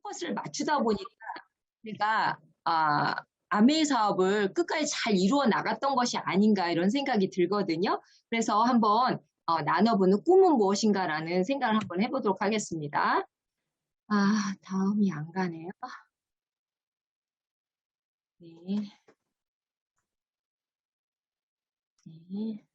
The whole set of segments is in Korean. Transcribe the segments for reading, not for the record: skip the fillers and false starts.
포커스를 맞추다 보니까 제가 아메이 사업을 끝까지 잘 이루어 나갔던 것이 아닌가 이런 생각이 들거든요. 그래서 한번 나눠보는 꿈은 무엇인가라는 생각을 한번 해보도록 하겠습니다. 다음이 안 가네요. 네. 네.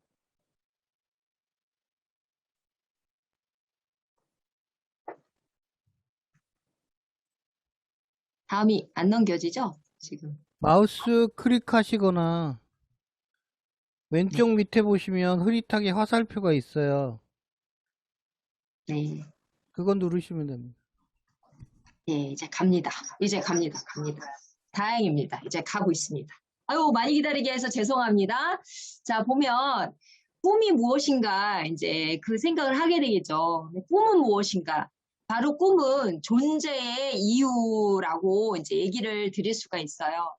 다음이 안 넘겨지죠? 지금. 마우스 클릭하시거나 왼쪽 네. 밑에 보시면 흐릿하게 화살표가 있어요. 네. 그건 누르시면 됩니다. 네, 이제 갑니다. 이제 갑니다. 갑니다. 다행입니다. 이제 가고 있습니다. 아유, 많이 기다리게 해서 죄송합니다. 자, 보면 꿈이 무엇인가 이제 그 생각을 하게 되겠죠. 꿈은 무엇인가? 바로 꿈은 존재의 이유라고 이제 얘기를 드릴 수가 있어요.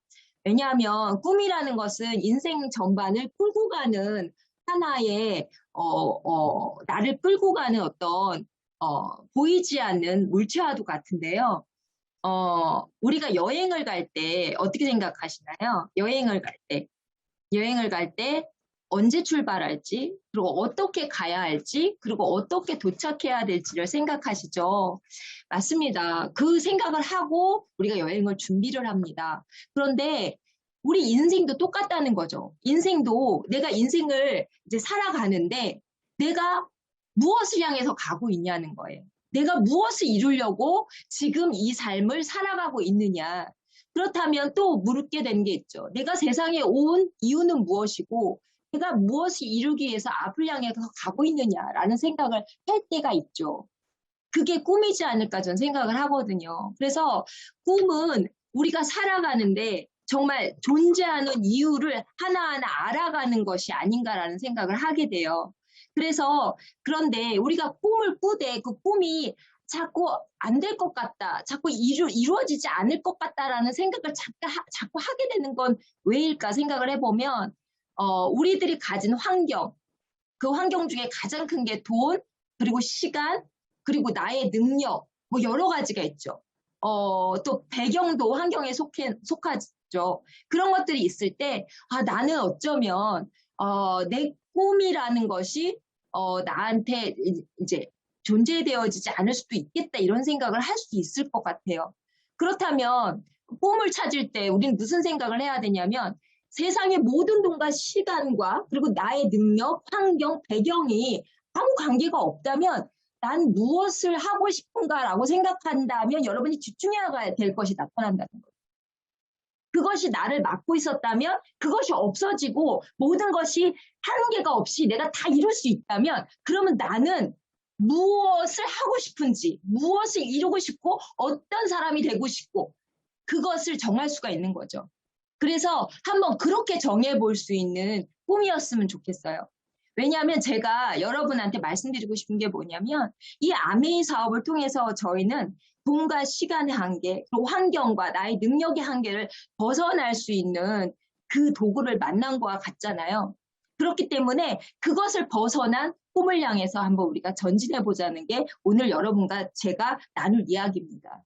왜냐하면 꿈이라는 것은 인생 전반을 끌고 가는 하나의 나를 끌고 가는 어떤 보이지 않는 물체와도 같은데요. 우리가 여행을 갈 때 어떻게 생각하시나요? 여행을 갈 때 언제 출발할지, 그리고 어떻게 가야 할지, 그리고 어떻게 도착해야 될지를 생각하시죠? 맞습니다. 그 생각을 하고 우리가 여행을 준비를 합니다. 그런데 우리 인생도 똑같다는 거죠. 인생도 내가 인생을 이제 살아가는데 내가 무엇을 향해서 가고 있냐는 거예요. 내가 무엇을 이루려고 지금 이 삶을 살아가고 있느냐. 그렇다면 또 물게 되는 게 있죠. 내가 세상에 온 이유는 무엇이고 내가 무엇을 이루기 위해서 앞을 향해서 가고 있느냐라는 생각을 할 때가 있죠. 그게 꿈이지 않을까 저는 생각을 하거든요. 그래서 꿈은 우리가 살아가는데 정말 존재하는 이유를 하나하나 알아가는 것이 아닌가라는 생각을 하게 돼요. 그래서 그런데 우리가 꿈을 꾸되 그 꿈이 자꾸 안 될 것 같다, 자꾸 이루어지지 않을 것 같다라는 생각을 자꾸 하게 되는 건 왜일까 생각을 해보면 우리들이 가진 환경, 그 환경 중에 가장 큰 게 돈, 그리고 시간, 그리고 나의 능력, 뭐 여러 가지가 있죠. 또 배경도 환경에 속하죠. 그런 것들이 있을 때, 나는 어쩌면, 내 꿈이라는 것이, 나한테 이제 존재되어지지 않을 수도 있겠다, 이런 생각을 할 수 있을 것 같아요. 그렇다면, 꿈을 찾을 때 우리는 무슨 생각을 해야 되냐면, 세상의 모든 돈과 시간과 그리고 나의 능력, 환경, 배경이 아무 관계가 없다면 난 무엇을 하고 싶은가라고 생각한다면 여러분이 집중해야 될 것이 나타난다는 거예요. 그것이 나를 막고 있었다면 그것이 없어지고 모든 것이 한계가 없이 내가 다 이룰 수 있다면 그러면 나는 무엇을 하고 싶은지, 무엇을 이루고 싶고 어떤 사람이 되고 싶고 그것을 정할 수가 있는 거죠. 그래서 한번 그렇게 정해볼 수 있는 꿈이었으면 좋겠어요. 왜냐하면 제가 여러분한테 말씀드리고 싶은 게 뭐냐면 이 아메이 사업을 통해서 저희는 돈과 시간의 한계, 그리고 환경과 나의 능력의 한계를 벗어날 수 있는 그 도구를 만난 거와 같잖아요. 그렇기 때문에 그것을 벗어난 꿈을 향해서 한번 우리가 전진해 보자는 게 오늘 여러분과 제가 나눌 이야기입니다.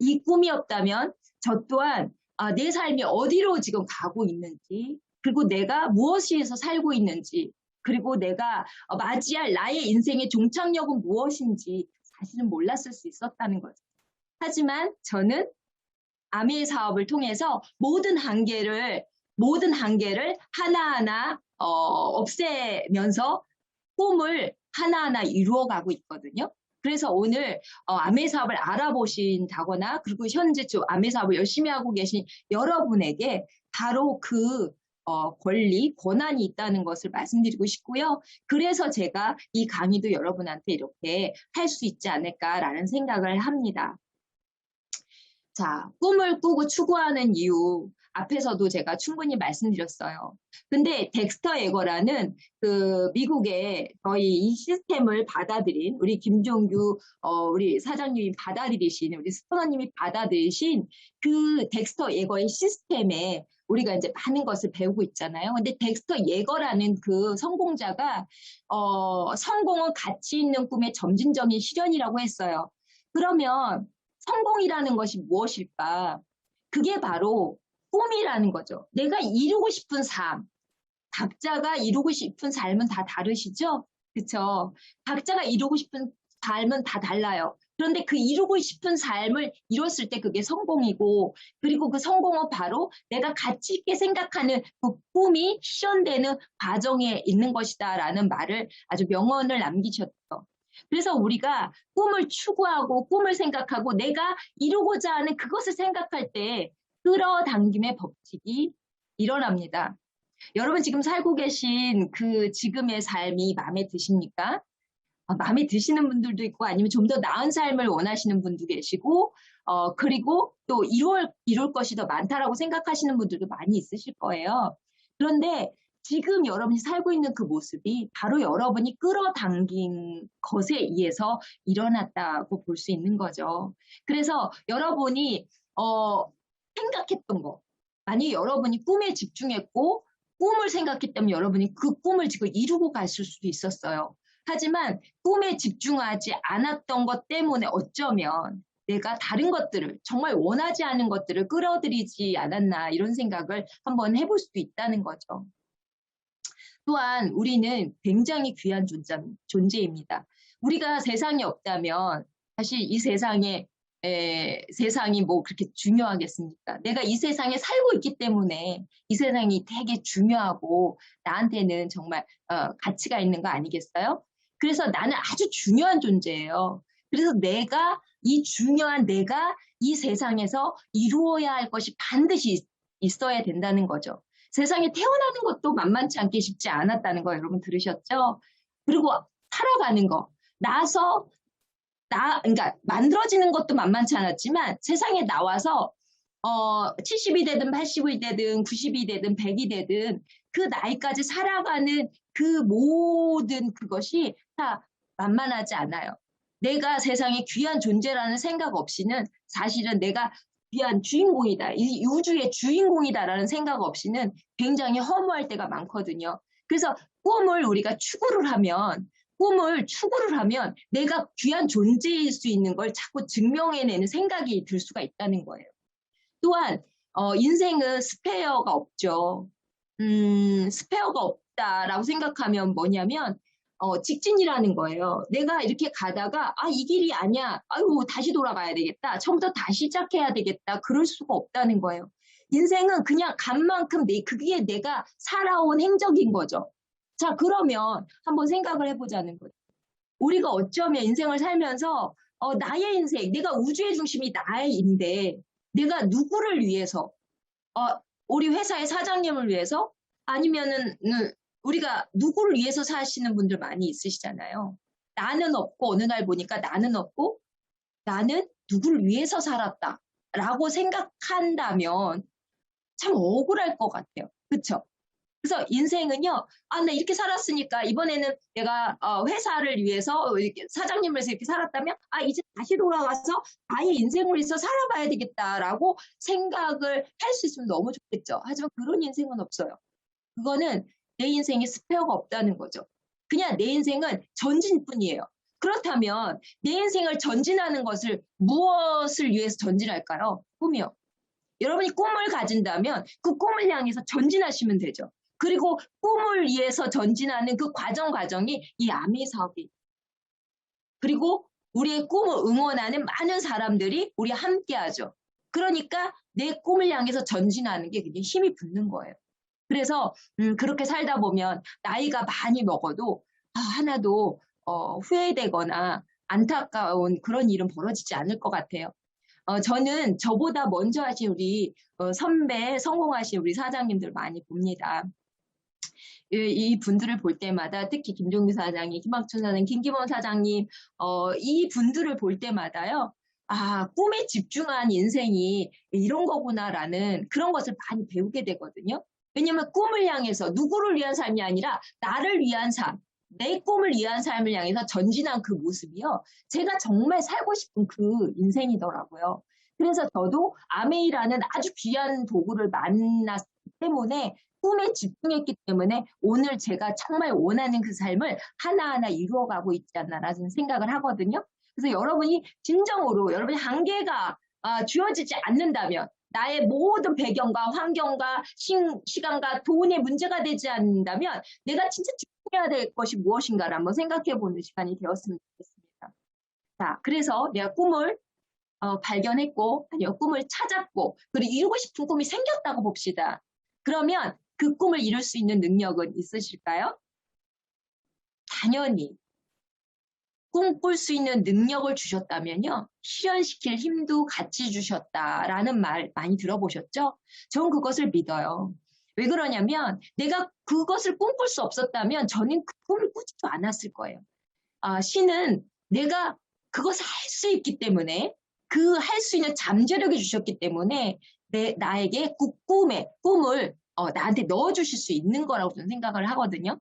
이 꿈이었다면 저 또한 내 삶이 어디로 지금 가고 있는지, 그리고 내가 무엇에서 살고 있는지, 그리고 내가 맞이할 나의 인생의 종착역은 무엇인지 사실은 몰랐을 수 있었다는 거죠. 하지만 저는 아미의 사업을 통해서 모든 한계를 하나하나 없애면서 꿈을 하나하나 이루어가고 있거든요. 그래서 오늘 아메 사업을 알아보신다거나 그리고 현재 좀 아메 사업을 열심히 하고 계신 여러분에게 바로 그 권한이 있다는 것을 말씀드리고 싶고요. 그래서 제가 이 강의도 여러분한테 이렇게 할 수 있지 않을까라는 생각을 합니다. 자, 꿈을 꾸고 추구하는 이유 앞에서도 제가 충분히 말씀드렸어요. 근데 덱스터 에거라는 그 미국의 저희 이 시스템을 받아들인 우리 김종규 우리 사장님이 받아들이신 우리 스토너님이 받아들이신 그 덱스터 에거의 시스템에 우리가 이제 많은 것을 배우고 있잖아요. 근데 덱스터 예거라는 그 성공자가 성공은 가치 있는 꿈의 점진적인 실현이라고 했어요. 그러면 성공이라는 것이 무엇일까? 그게 바로 꿈이라는 거죠. 내가 이루고 싶은 삶. 각자가 이루고 싶은 삶은 다 다르시죠? 그쵸? 각자가 이루고 싶은 삶은 다 달라요. 그런데 그 이루고 싶은 삶을 이뤘을 때 그게 성공이고, 그리고 그 성공은 바로 내가 가치 있게 생각하는 그 꿈이 실현되는 과정에 있는 것이다라는 말을 아주 명언을 남기셨죠. 그래서 우리가 꿈을 추구하고 꿈을 생각하고 내가 이루고자 하는 그것을 생각할 때 끌어당김의 법칙이 일어납니다. 여러분 지금 살고 계신 그 지금의 삶이 마음에 드십니까? 마음에 드시는 분들도 있고 아니면 좀 더 나은 삶을 원하시는 분도 계시고 그리고 또 이룰 것이 더 많다라고 생각하시는 분들도 많이 있으실 거예요. 그런데 지금 여러분이 살고 있는 그 모습이 바로 여러분이 끌어당긴 것에 의해서 일어났다고 볼 수 있는 거죠. 그래서 여러분이 생각했던 거, 만약에 여러분이 꿈에 집중했고 꿈을 생각했다면 여러분이 그 꿈을 지금 이루고 갔을 수도 있었어요. 하지만 꿈에 집중하지 않았던 것 때문에 어쩌면 내가 다른 것들을, 정말 원하지 않은 것들을 끌어들이지 않았나 이런 생각을 한번 해볼 수도 있다는 거죠. 또한 우리는 굉장히 귀한 존재입니다. 우리가 세상에 없다면 사실 이 세상이 뭐 그렇게 중요하겠습니까? 내가 이 세상에 살고 있기 때문에 이 세상이 되게 중요하고 나한테는 정말 가치가 있는 거 아니겠어요? 그래서 나는 아주 중요한 존재예요. 그래서 내가 이 세상에서 이루어야 할 것이 반드시 있어야 된다는 거죠. 세상에 태어나는 것도 만만치 않게 쉽지 않았다는 거 여러분 들으셨죠? 그리고 살아가는 거, 그러니까 만들어지는 것도 만만치 않았지만 세상에 나와서 70이 되든 80이 되든 90이 되든 100이 되든 그 나이까지 살아가는 그 모든 그것이 다 만만하지 않아요. 내가 세상에 귀한 존재라는 생각 없이는 사실은 내가 귀한 주인공이다, 이 우주의 주인공이다라는 생각 없이는 굉장히 허무할 때가 많거든요. 그래서 우리가 꿈을 추구를 하면 내가 귀한 존재일 수 있는 걸 자꾸 증명해내는 생각이 들 수가 있다는 거예요. 또한 인생은 스페어가 없죠. 스페어가 없다라고 생각하면 뭐냐면 직진이라는 거예요. 내가 이렇게 가다가 이 길이 아니야. 아유 다시 돌아가야 되겠다. 처음부터 다시 시작해야 되겠다. 그럴 수가 없다는 거예요. 인생은 그냥 간 만큼 그게 내가 살아온 행적인 거죠. 자, 그러면 한번 생각을 해보자는 거죠. 우리가 어쩌면 인생을 살면서 나의 인생, 내가 우주의 중심이 나인데 내가 누구를 위해서, 우리 회사의 사장님을 위해서 아니면은 우리가 누구를 위해서 사시는 분들 많이 있으시잖아요. 나는 없고 어느 날 보니까 나는 없고 나는 누구를 위해서 살았다라고 생각한다면 참 억울할 것 같아요. 그렇죠? 그래서 인생은요, 나 이렇게 살았으니까 이번에는 내가 회사를 위해서 사장님을 위해서 이렇게 살았다면 이제 다시 돌아가서 나의 인생을 위해서 살아봐야 되겠다라고 생각을 할 수 있으면 너무 좋겠죠. 하지만 그런 인생은 없어요. 그거는 내 인생에 스페어가 없다는 거죠. 그냥 내 인생은 전진뿐이에요. 그렇다면 내 인생을 전진하는 것을 무엇을 위해서 전진할까요? 꿈이요. 여러분이 꿈을 가진다면 그 꿈을 향해서 전진하시면 되죠. 그리고 꿈을 위해서 전진하는 그 과정이 이 아미 사업이. 그리고 우리의 꿈을 응원하는 많은 사람들이 우리 함께하죠. 그러니까 내 꿈을 향해서 전진하는 게 굉장히 힘이 붙는 거예요. 그래서 그렇게 살다 보면 나이가 많이 먹어도 하나도 후회되거나 안타까운 그런 일은 벌어지지 않을 것 같아요. 저는 저보다 먼저 하신 우리 선배, 성공하신 우리 사장님들 많이 봅니다. 이 분들을 볼 때마다 특히 김종규 사장님, 김학춘 사장님, 김기범 사장님 이 분들을 볼 때마다요. 꿈에 집중한 인생이 이런 거구나라는 그런 것을 많이 배우게 되거든요. 왜냐하면 꿈을 향해서 누구를 위한 삶이 아니라 나를 위한 삶, 내 꿈을 위한 삶을 향해서 전진한 그 모습이요. 제가 정말 살고 싶은 그 인생이더라고요. 그래서 저도 아메이라는 아주 귀한 도구를 만났기 때문에 꿈에 집중했기 때문에 오늘 제가 정말 원하는 그 삶을 하나하나 이루어가고 있지 않나라는 생각을 하거든요. 그래서 여러분이 진정으로 여러분의 한계가 주어지지 않는다면 나의 모든 배경과 환경과 시간과 돈의 문제가 되지 않는다면 내가 진짜 집중해야 될 것이 무엇인가를 한번 생각해 보는 시간이 되었으면 좋겠습니다. 자, 그래서 내가 꿈을 발견했고, 아니요, 꿈을 찾았고, 그리고 이루고 싶은 꿈이 생겼다고 봅시다. 그러면 그 꿈을 이룰 수 있는 능력은 있으실까요? 당연히 꿈꿀 수 있는 능력을 주셨다면요, 실현시킬 힘도 같이 주셨다라는 말 많이 들어보셨죠? 저는 그것을 믿어요. 왜 그러냐면 내가 그것을 꿈꿀 수 없었다면 저는 그 꿈을 꾸지도 않았을 거예요. 신은 내가 그것을 할 수 있기 때문에 그 할 수 있는 잠재력을 주셨기 때문에 나에게 꿈을 나한테 넣어주실 수 있는 거라고 저는 생각을 하거든요.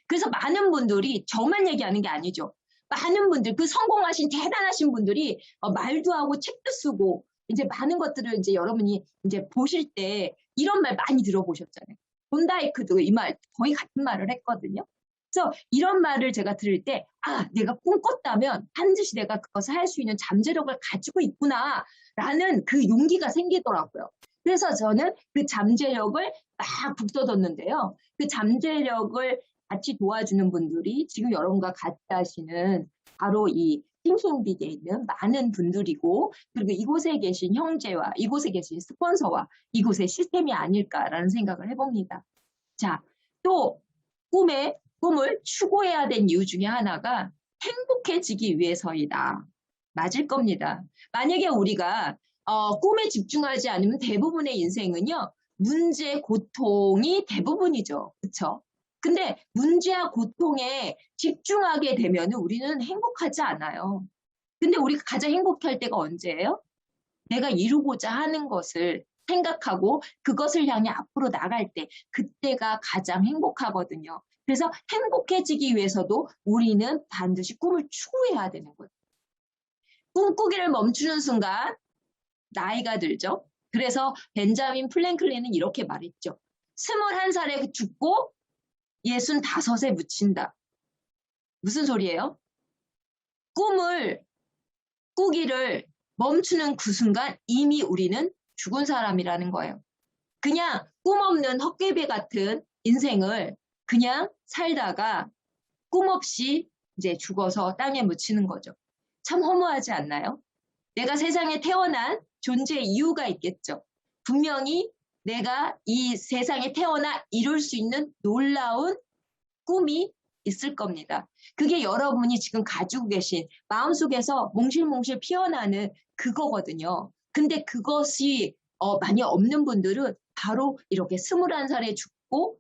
그래서 많은 분들이 저만 얘기하는 게 아니죠. 많은 분들, 그 성공하신 대단하신 분들이 말도 하고 책도 쓰고 이제 많은 것들을 이제 여러분이 이제 보실 때 이런 말 많이 들어보셨잖아요. 본다이크도 이 말 거의 같은 말을 했거든요. 그래서 이런 말을 제가 들을 때, 내가 꿈꿨다면 반드시 내가 그것을 할 수 있는 잠재력을 가지고 있구나라는 그 용기가 생기더라고요. 그래서 저는 그 잠재력을 막 북돋았는데요. 그 잠재력을 같이 도와주는 분들이 지금 여러분과 같이 하시는 바로 이 띵킹빅에 있는 많은 분들이고, 그리고 이곳에 계신 형제와 이곳에 계신 스폰서와 이곳의 시스템이 아닐까라는 생각을 해봅니다. 자, 또 꿈을 추구해야 된 이유 중에 하나가 행복해지기 위해서이다. 맞을 겁니다. 만약에 우리가 꿈에 집중하지 않으면 대부분의 인생은요, 문제, 고통이 대부분이죠. 그렇죠? 근데 문제와 고통에 집중하게 되면 우리는 행복하지 않아요. 근데 우리가 가장 행복할 때가 언제예요? 내가 이루고자 하는 것을 생각하고 그것을 향해 앞으로 나갈 때, 그때가 가장 행복하거든요. 그래서 행복해지기 위해서도 우리는 반드시 꿈을 추구해야 되는 거예요. 꿈꾸기를 멈추는 순간 나이가 들죠. 그래서 벤자민 플랭클린은 이렇게 말했죠. 21살에 죽고 65에 묻힌다. 무슨 소리예요? 꿈을 꾸기를 멈추는 그 순간 이미 우리는 죽은 사람이라는 거예요. 그냥 꿈 없는 헛개비 같은 인생을 그냥 살다가 꿈 없이 이제 죽어서 땅에 묻히는 거죠. 참 허무하지 않나요? 내가 세상에 태어난 존재의 이유가 있겠죠. 분명히 내가 이 세상에 태어나 이룰 수 있는 놀라운 꿈이 있을 겁니다. 그게 여러분이 지금 가지고 계신 마음속에서 몽실몽실 피어나는 그거거든요. 근데 그것이 많이 없는 분들은 바로 이렇게 21살에 죽고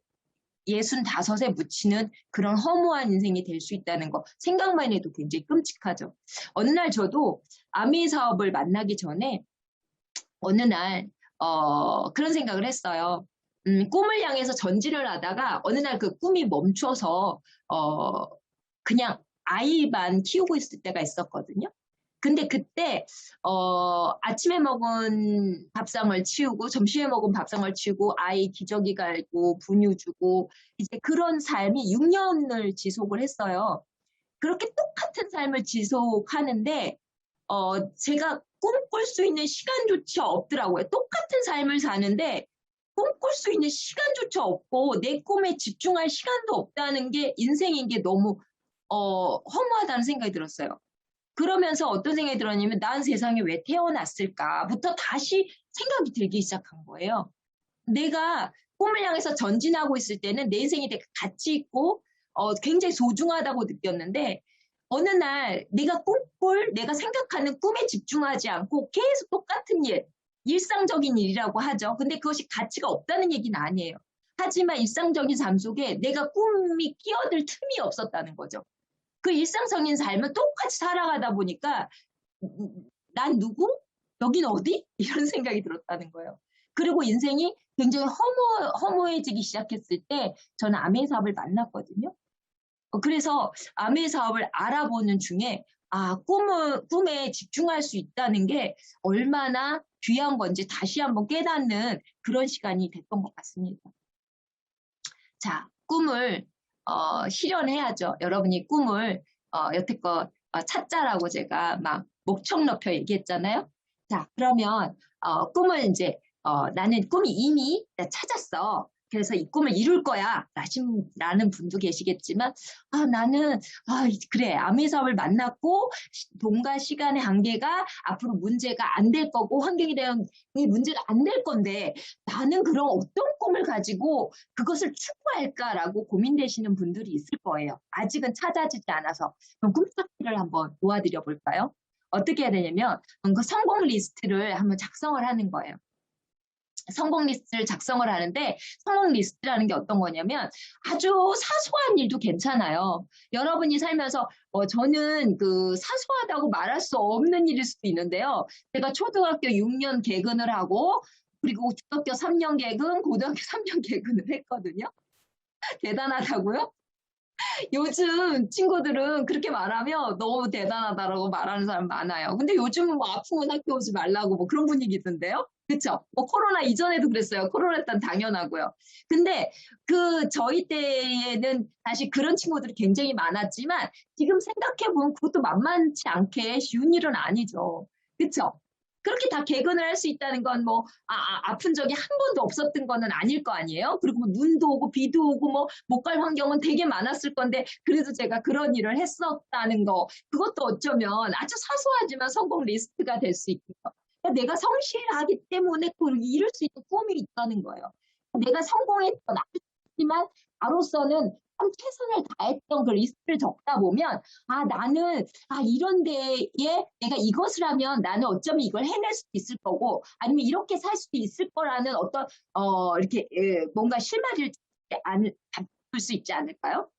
65에 묻히는 그런 허무한 인생이 될 수 있다는 거 생각만 해도 굉장히 끔찍하죠. 어느 날 저도 아미 사업을 만나기 전에 어느 날 그런 생각을 했어요. 꿈을 향해서 전진을 하다가 어느 날 그 꿈이 멈춰서 그냥 아이만 키우고 있을 때가 있었거든요. 근데 그때 아침에 먹은 밥상을 치우고 점심에 먹은 밥상을 치우고 아이 기저귀 갈고 분유 주고 이제 그런 삶이 6년을 지속을 했어요. 그렇게 똑같은 삶을 지속하는데 제가 꿈꿀 수 있는 시간조차 없더라고요. 똑같은 삶을 사는데 꿈꿀 수 있는 시간조차 없고 내 꿈에 집중할 시간도 없다는 게 인생인 게 너무 허무하다는 생각이 들었어요. 그러면서 어떤 생각이 들었냐면 난 세상에 왜 태어났을까부터 다시 생각이 들기 시작한 거예요. 내가 꿈을 향해서 전진하고 있을 때는 내 인생이 되게 가치 있고 굉장히 소중하다고 느꼈는데 어느 날 내가 생각하는 꿈에 집중하지 않고 계속 똑같은 일상적인 일이라고 하죠. 근데 그것이 가치가 없다는 얘기는 아니에요. 하지만 일상적인 삶 속에 내가 꿈이 끼어들 틈이 없었다는 거죠. 그 일상적인 삶을 똑같이 살아가다 보니까 난 누구? 여긴 어디? 이런 생각이 들었다는 거예요. 그리고 인생이 굉장히 허무해지기 시작했을 때 저는 아멘 사업을 만났거든요. 그래서 아멘 사업을 알아보는 중에 꿈에 집중할 수 있다는 게 얼마나 귀한 건지 다시 한번 깨닫는 그런 시간이 됐던 것 같습니다. 자, 꿈을 실현해야죠. 여러분이 꿈을 여태껏 찾자라고 제가 막 목청 높여 얘기했잖아요. 자, 그러면 꿈을 이제 나는 꿈이 이미 찾았어. 그래서 이 꿈을 이룰 거야. 라는 분도 계시겠지만, 나는, 그래. 아미사업을 만났고, 돈과 시간의 한계가 앞으로 문제가 안 될 거고, 환경에 대한 이 문제가 안 될 건데, 나는 그럼 어떤 꿈을 가지고 그것을 추구할까라고 고민되시는 분들이 있을 거예요. 아직은 찾아지지 않아서. 그럼 꿈찾기를 한번 도와드려 볼까요? 어떻게 해야 되냐면, 그 성공 리스트를 한번 작성을 하는 거예요. 성공 리스트를 작성을 하는데 성공 리스트라는 게 어떤 거냐면 아주 사소한 일도 괜찮아요. 여러분이 살면서 저는 그 사소하다고 말할 수 없는 일일 수도 있는데요. 제가 초등학교 6년 개근을 하고 그리고 중학교 3년 개근, 고등학교 3년 개근을 했거든요. 대단하다고요? 요즘 친구들은 그렇게 말하면 너무 대단하다라고 말하는 사람 많아요. 근데 요즘은 뭐 아프면 학교 오지 말라고 뭐 그런 분위기던데요? 그쵸? 뭐 코로나 이전에도 그랬어요. 코로나 때는 당연하고요. 근데 저희 때에는 사실 그런 친구들이 굉장히 많았지만 지금 생각해보면 그것도 만만치 않게 쉬운 일은 아니죠. 그쵸? 그렇게 다 개근을 할 수 있다는 건 뭐, 아픈 적이 한 번도 없었던 거는 아닐 거 아니에요? 그리고 뭐 눈도 오고 비도 오고 뭐, 못 갈 환경은 되게 많았을 건데, 그래도 제가 그런 일을 했었다는 거, 그것도 어쩌면 아주 사소하지만 성공 리스트가 될 수 있고요. 그러니까 내가 성실하기 때문에 그 이룰 수 있는 꿈이 있다는 거예요. 내가 성공했던, 아프지만, 나로서는 참 최선을 다했던 그 리스트를 적다 보면, 나는 이런 데에 내가 이것을 하면 나는 어쩌면 이걸 해낼 수도 있을 거고 아니면 이렇게 살 수도 있을 거라는 어떤 이렇게 뭔가 실마리를 잡을 수 있지 않을까요?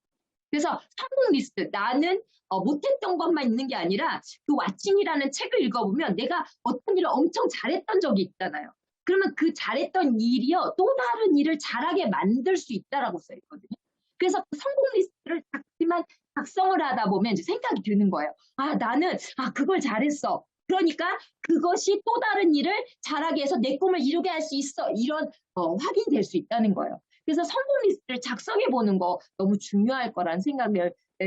그래서 성공 리스트 나는 못했던 것만 있는 게 아니라 그 왓칭이라는 책을 읽어보면 내가 어떤 일을 엄청 잘했던 적이 있잖아요. 그러면 그 잘했던 일이요 또 다른 일을 잘하게 만들 수 있다라고 써 있거든요. 그래서 그 성공 리스트를 작성을 하다 보면 이제 생각이 드는 거예요. 나는 그걸 잘했어. 그러니까 그것이 또 다른 일을 잘하게 해서 내 꿈을 이루게 할 수 있어. 이런 확인될 수 있다는 거예요. 그래서 성공 리스트를 작성해 보는 거 너무 중요할 거라는 생각이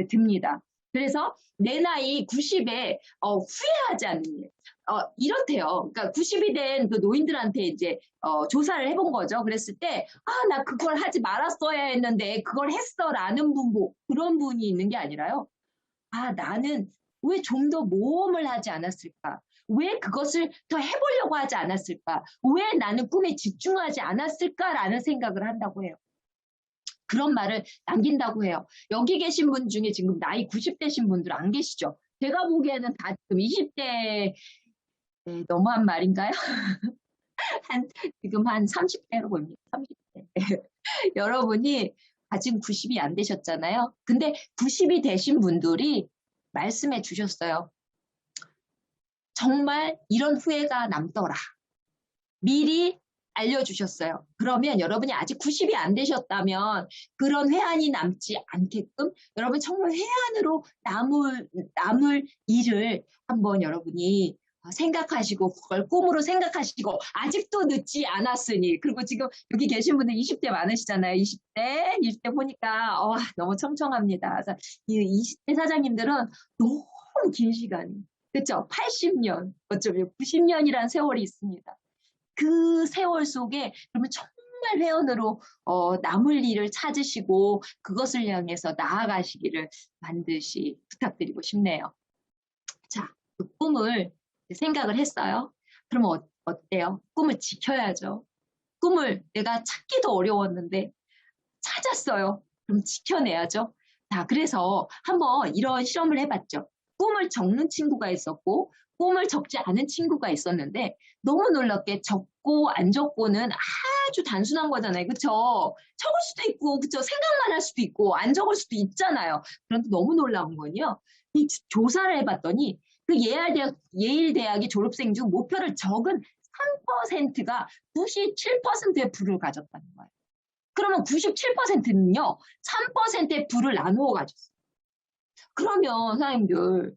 듭니다. 그래서 내 나이 90에 후회하지 않는 일. 이렇대요. 그러니까 90이 된 그 노인들한테 이제 조사를 해본 거죠. 그랬을 때, 나 그걸 하지 말았어야 했는데 그걸 했어라는 분, 뭐 그런 분이 있는 게 아니라요. 나는 왜 좀 더 모험을 하지 않았을까? 왜 그것을 더 해보려고 하지 않았을까? 왜 나는 꿈에 집중하지 않았을까라는 생각을 한다고 해요. 그런 말을 남긴다고 해요. 여기 계신 분 중에 지금 나이 90대신 분들 안 계시죠? 제가 보기에는 다 지금 20대 너무한 말인가요? 지금 한 30대로 보입니다. 30대. 여러분이 아직 90이 안 되셨잖아요. 근데 90이 되신 분들이 말씀해 주셨어요. 정말 이런 후회가 남더라. 미리 알려주셨어요. 그러면 여러분이 아직 90이 안 되셨다면 그런 회한이 남지 않게끔 여러분 정말 회한으로 남을 일을 한번 여러분이 생각하시고 그걸 꿈으로 생각하시고 아직도 늦지 않았으니 그리고 지금 여기 계신 분들 20대 많으시잖아요. 20대 보니까 너무 청청합니다. 그래서 이 20대 사장님들은 너무 긴 시간이 그렇죠? 80년 어쩌면 90년이라는 세월이 있습니다. 그 세월 속에 그러면 정말 회원으로 남을 일을 찾으시고 그것을 향해서 나아가시기를 반드시 부탁드리고 싶네요. 자, 그 꿈을 생각을 했어요. 그럼 어때요? 꿈을 지켜야죠. 꿈을 내가 찾기도 어려웠는데 찾았어요. 그럼 지켜내야죠. 자, 그래서 한번 이런 실험을 해봤죠. 꿈을 적는 친구가 있었고 꿈을 적지 않은 친구가 있었는데 너무 놀랍게 적고 안 적고는 아주 단순한 거잖아요. 그쵸? 적을 수도 있고 그쵸? 생각만 할 수도 있고 안 적을 수도 있잖아요. 그런데 너무 놀라운 건요. 이 조사를 해봤더니 그 예일대학의 졸업생 중 목표를 적은 3%가 97%의 부를 가졌다는 거예요. 그러면 97%는요, 3%의 부를 나누어 가졌어요. 그러면 선생님들,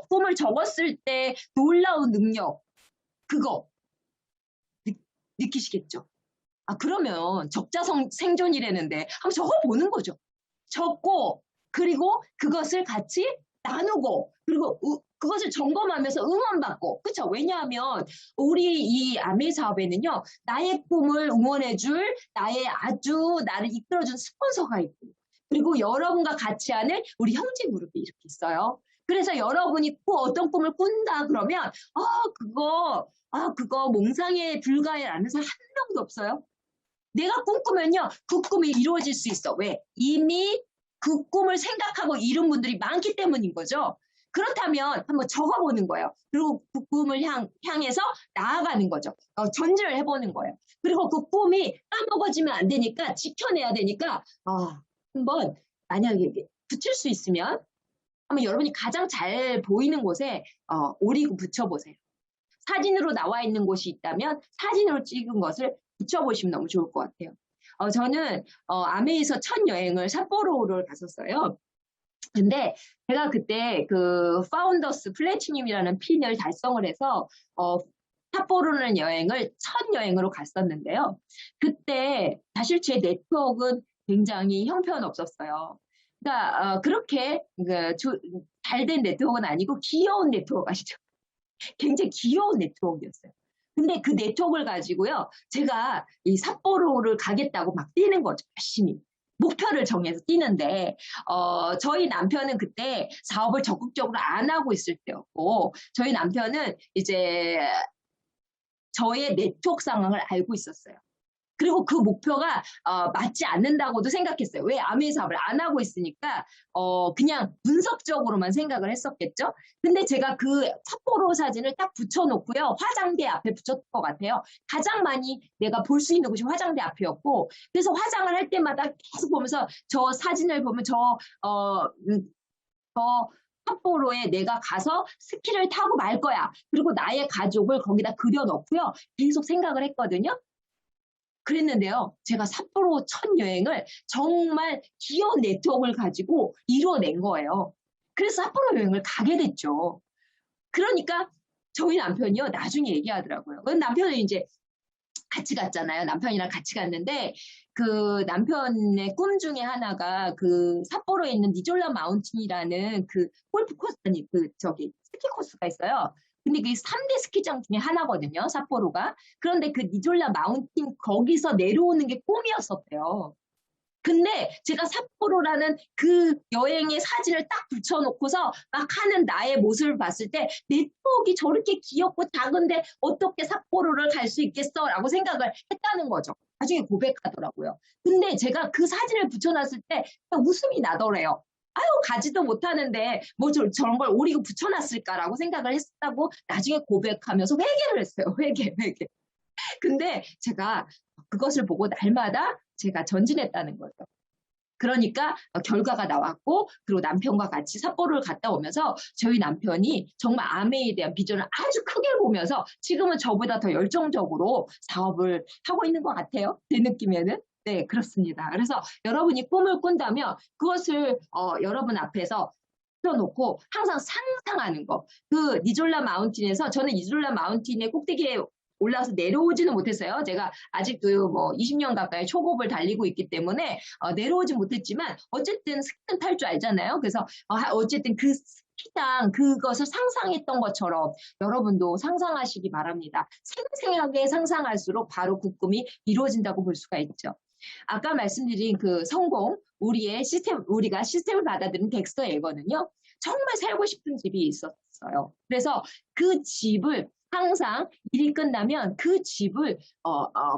꿈을 적었을 때 놀라운 능력, 그거 느끼시겠죠? 그러면 적자 생존이라는데 한번 적어보는 거죠. 적고 그리고 그것을 같이 나누고, 그리고 그것을 점검하면서 응원받고, 그쵸? 왜냐하면 우리 이 아미 사업에는요, 나의 꿈을 응원해줄, 나의 아주 나를 이끌어준 스폰서가 있고, 그리고 여러분과 같이 하는 우리 형제 그룹이 이렇게 있어요. 그래서 여러분이 어떤 꿈을 꾼다 그러면, 그거 몽상에 불과해라는 사람 한 명도 없어요. 내가 꿈꾸면요, 그 꿈이 이루어질 수 있어. 왜? 이미 그 꿈을 생각하고 이룬 분들이 많기 때문인 거죠. 그렇다면 한번 적어보는 거예요. 그리고 그 꿈을 향해서 나아가는 거죠. 전제를 해보는 거예요. 그리고 그 꿈이 까먹어지면 안 되니까, 지켜내야 되니까, 한번 만약에 붙일 수 있으면, 한번 여러분이 가장 잘 보이는 곳에 오리고 붙여보세요. 사진으로 나와 있는 곳이 있다면 사진으로 찍은 것을 붙여보시면 너무 좋을 것 같아요. 저는 아메에서 첫 여행을 삿포로를 갔었어요. 근데 제가 그때 그 파운더스 플래티늄이라는 핀을 달성을 해서 삿포로라는 여행을 첫 여행으로 갔었는데요. 그때 사실 제 네트워크는 굉장히 형편없었어요. 그러니까 그렇게 잘된 네트워크는 아니고 귀여운 네트워크 아시죠? 굉장히 귀여운 네트워크였어요. 근데 그 네트워크를 가지고요, 제가 이 삿포로를 가겠다고 막 뛰는 거죠, 열심히. 목표를 정해서 뛰는데, 저희 남편은 그때 사업을 적극적으로 안 하고 있을 때였고, 저희 남편은 이제 저의 네트워크 상황을 알고 있었어요. 그리고 그 목표가 맞지 않는다고도 생각했어요. 왜? 아메 사업을 안 하고 있으니까 그냥 분석적으로만 생각을 했었겠죠. 근데 제가 그 삿포로 사진을 딱 붙여놓고요, 화장대 앞에 붙였던 것 같아요. 가장 많이 내가 볼 수 있는 곳이 화장대 앞이었고, 그래서 화장을 할 때마다 계속 보면서 저 사진을 보면 저 삿포로에 내가 가서 스키를 타고 말 거야. 그리고 나의 가족을 거기다 그려놓고요, 계속 생각을 했거든요. 그랬는데요, 제가 삿포로 첫 여행을 정말 귀여운 네트워크를 가지고 이루어낸 거예요. 그래서 삿포로 여행을 가게 됐죠. 그러니까 저희 남편이요, 나중에 얘기하더라고요. 남편은 이제 같이 갔잖아요. 남편이랑 같이 갔는데 그 남편의 꿈 중에 하나가 그 삿포로에 있는 니졸라 마운틴이라는 그 골프 코스, 아니 스키 코스가 있어요. 근데 그게 3대 스키장 중에 하나거든요, 삿포로가. 그런데 그 니졸라 마운틴 거기서 내려오는 게 꿈이었었대요. 근데 제가 삿포로라는 그 여행의 사진을 딱 붙여놓고서 막 하는 나의 모습을 봤을 때 네트워크가 저렇게 귀엽고 작은데 어떻게 삿포로를 갈 수 있겠어? 라고 생각을 했다는 거죠. 나중에 고백하더라고요. 근데 제가 그 사진을 붙여놨을 때 웃음이 나더래요. 아유, 가지도 못하는데 뭐 저런 걸 오리고 붙여놨을까라고 생각을 했다고 나중에 고백하면서 회개를 했어요. 회개. 근데 제가 그것을 보고 날마다 제가 전진했다는 거죠. 그러니까 결과가 나왔고, 그리고 남편과 같이 삿포로를 갔다 오면서 저희 남편이 정말 아메에 대한 비전을 아주 크게 보면서 지금은 저보다 더 열정적으로 사업을 하고 있는 것 같아요. 제 느낌에는. 네, 그렇습니다. 그래서 여러분이 꿈을 꾼다면 그것을 여러분 앞에서 놓고 항상 상상하는 거. 그 니졸라 마운틴에서, 저는 니졸라 마운틴의 꼭대기에 올라와서 내려오지는 못했어요. 제가 아직도 뭐 20년 가까이 초급을 달리고 있기 때문에 내려오지 못했지만 어쨌든 스키는 탈 줄 알잖아요. 그래서 어쨌든 그 스키장 그것을 상상했던 것처럼 여러분도 상상하시기 바랍니다. 생생하게 상상할수록 바로 그 꿈이 이루어진다고 볼 수가 있죠. 아까 말씀드린 그 성공, 우리가 시스템을 받아들인 덱스터 에거는요, 정말 살고 싶은 집이 있었어요. 그래서 그 집을 항상 일이 끝나면 그 집을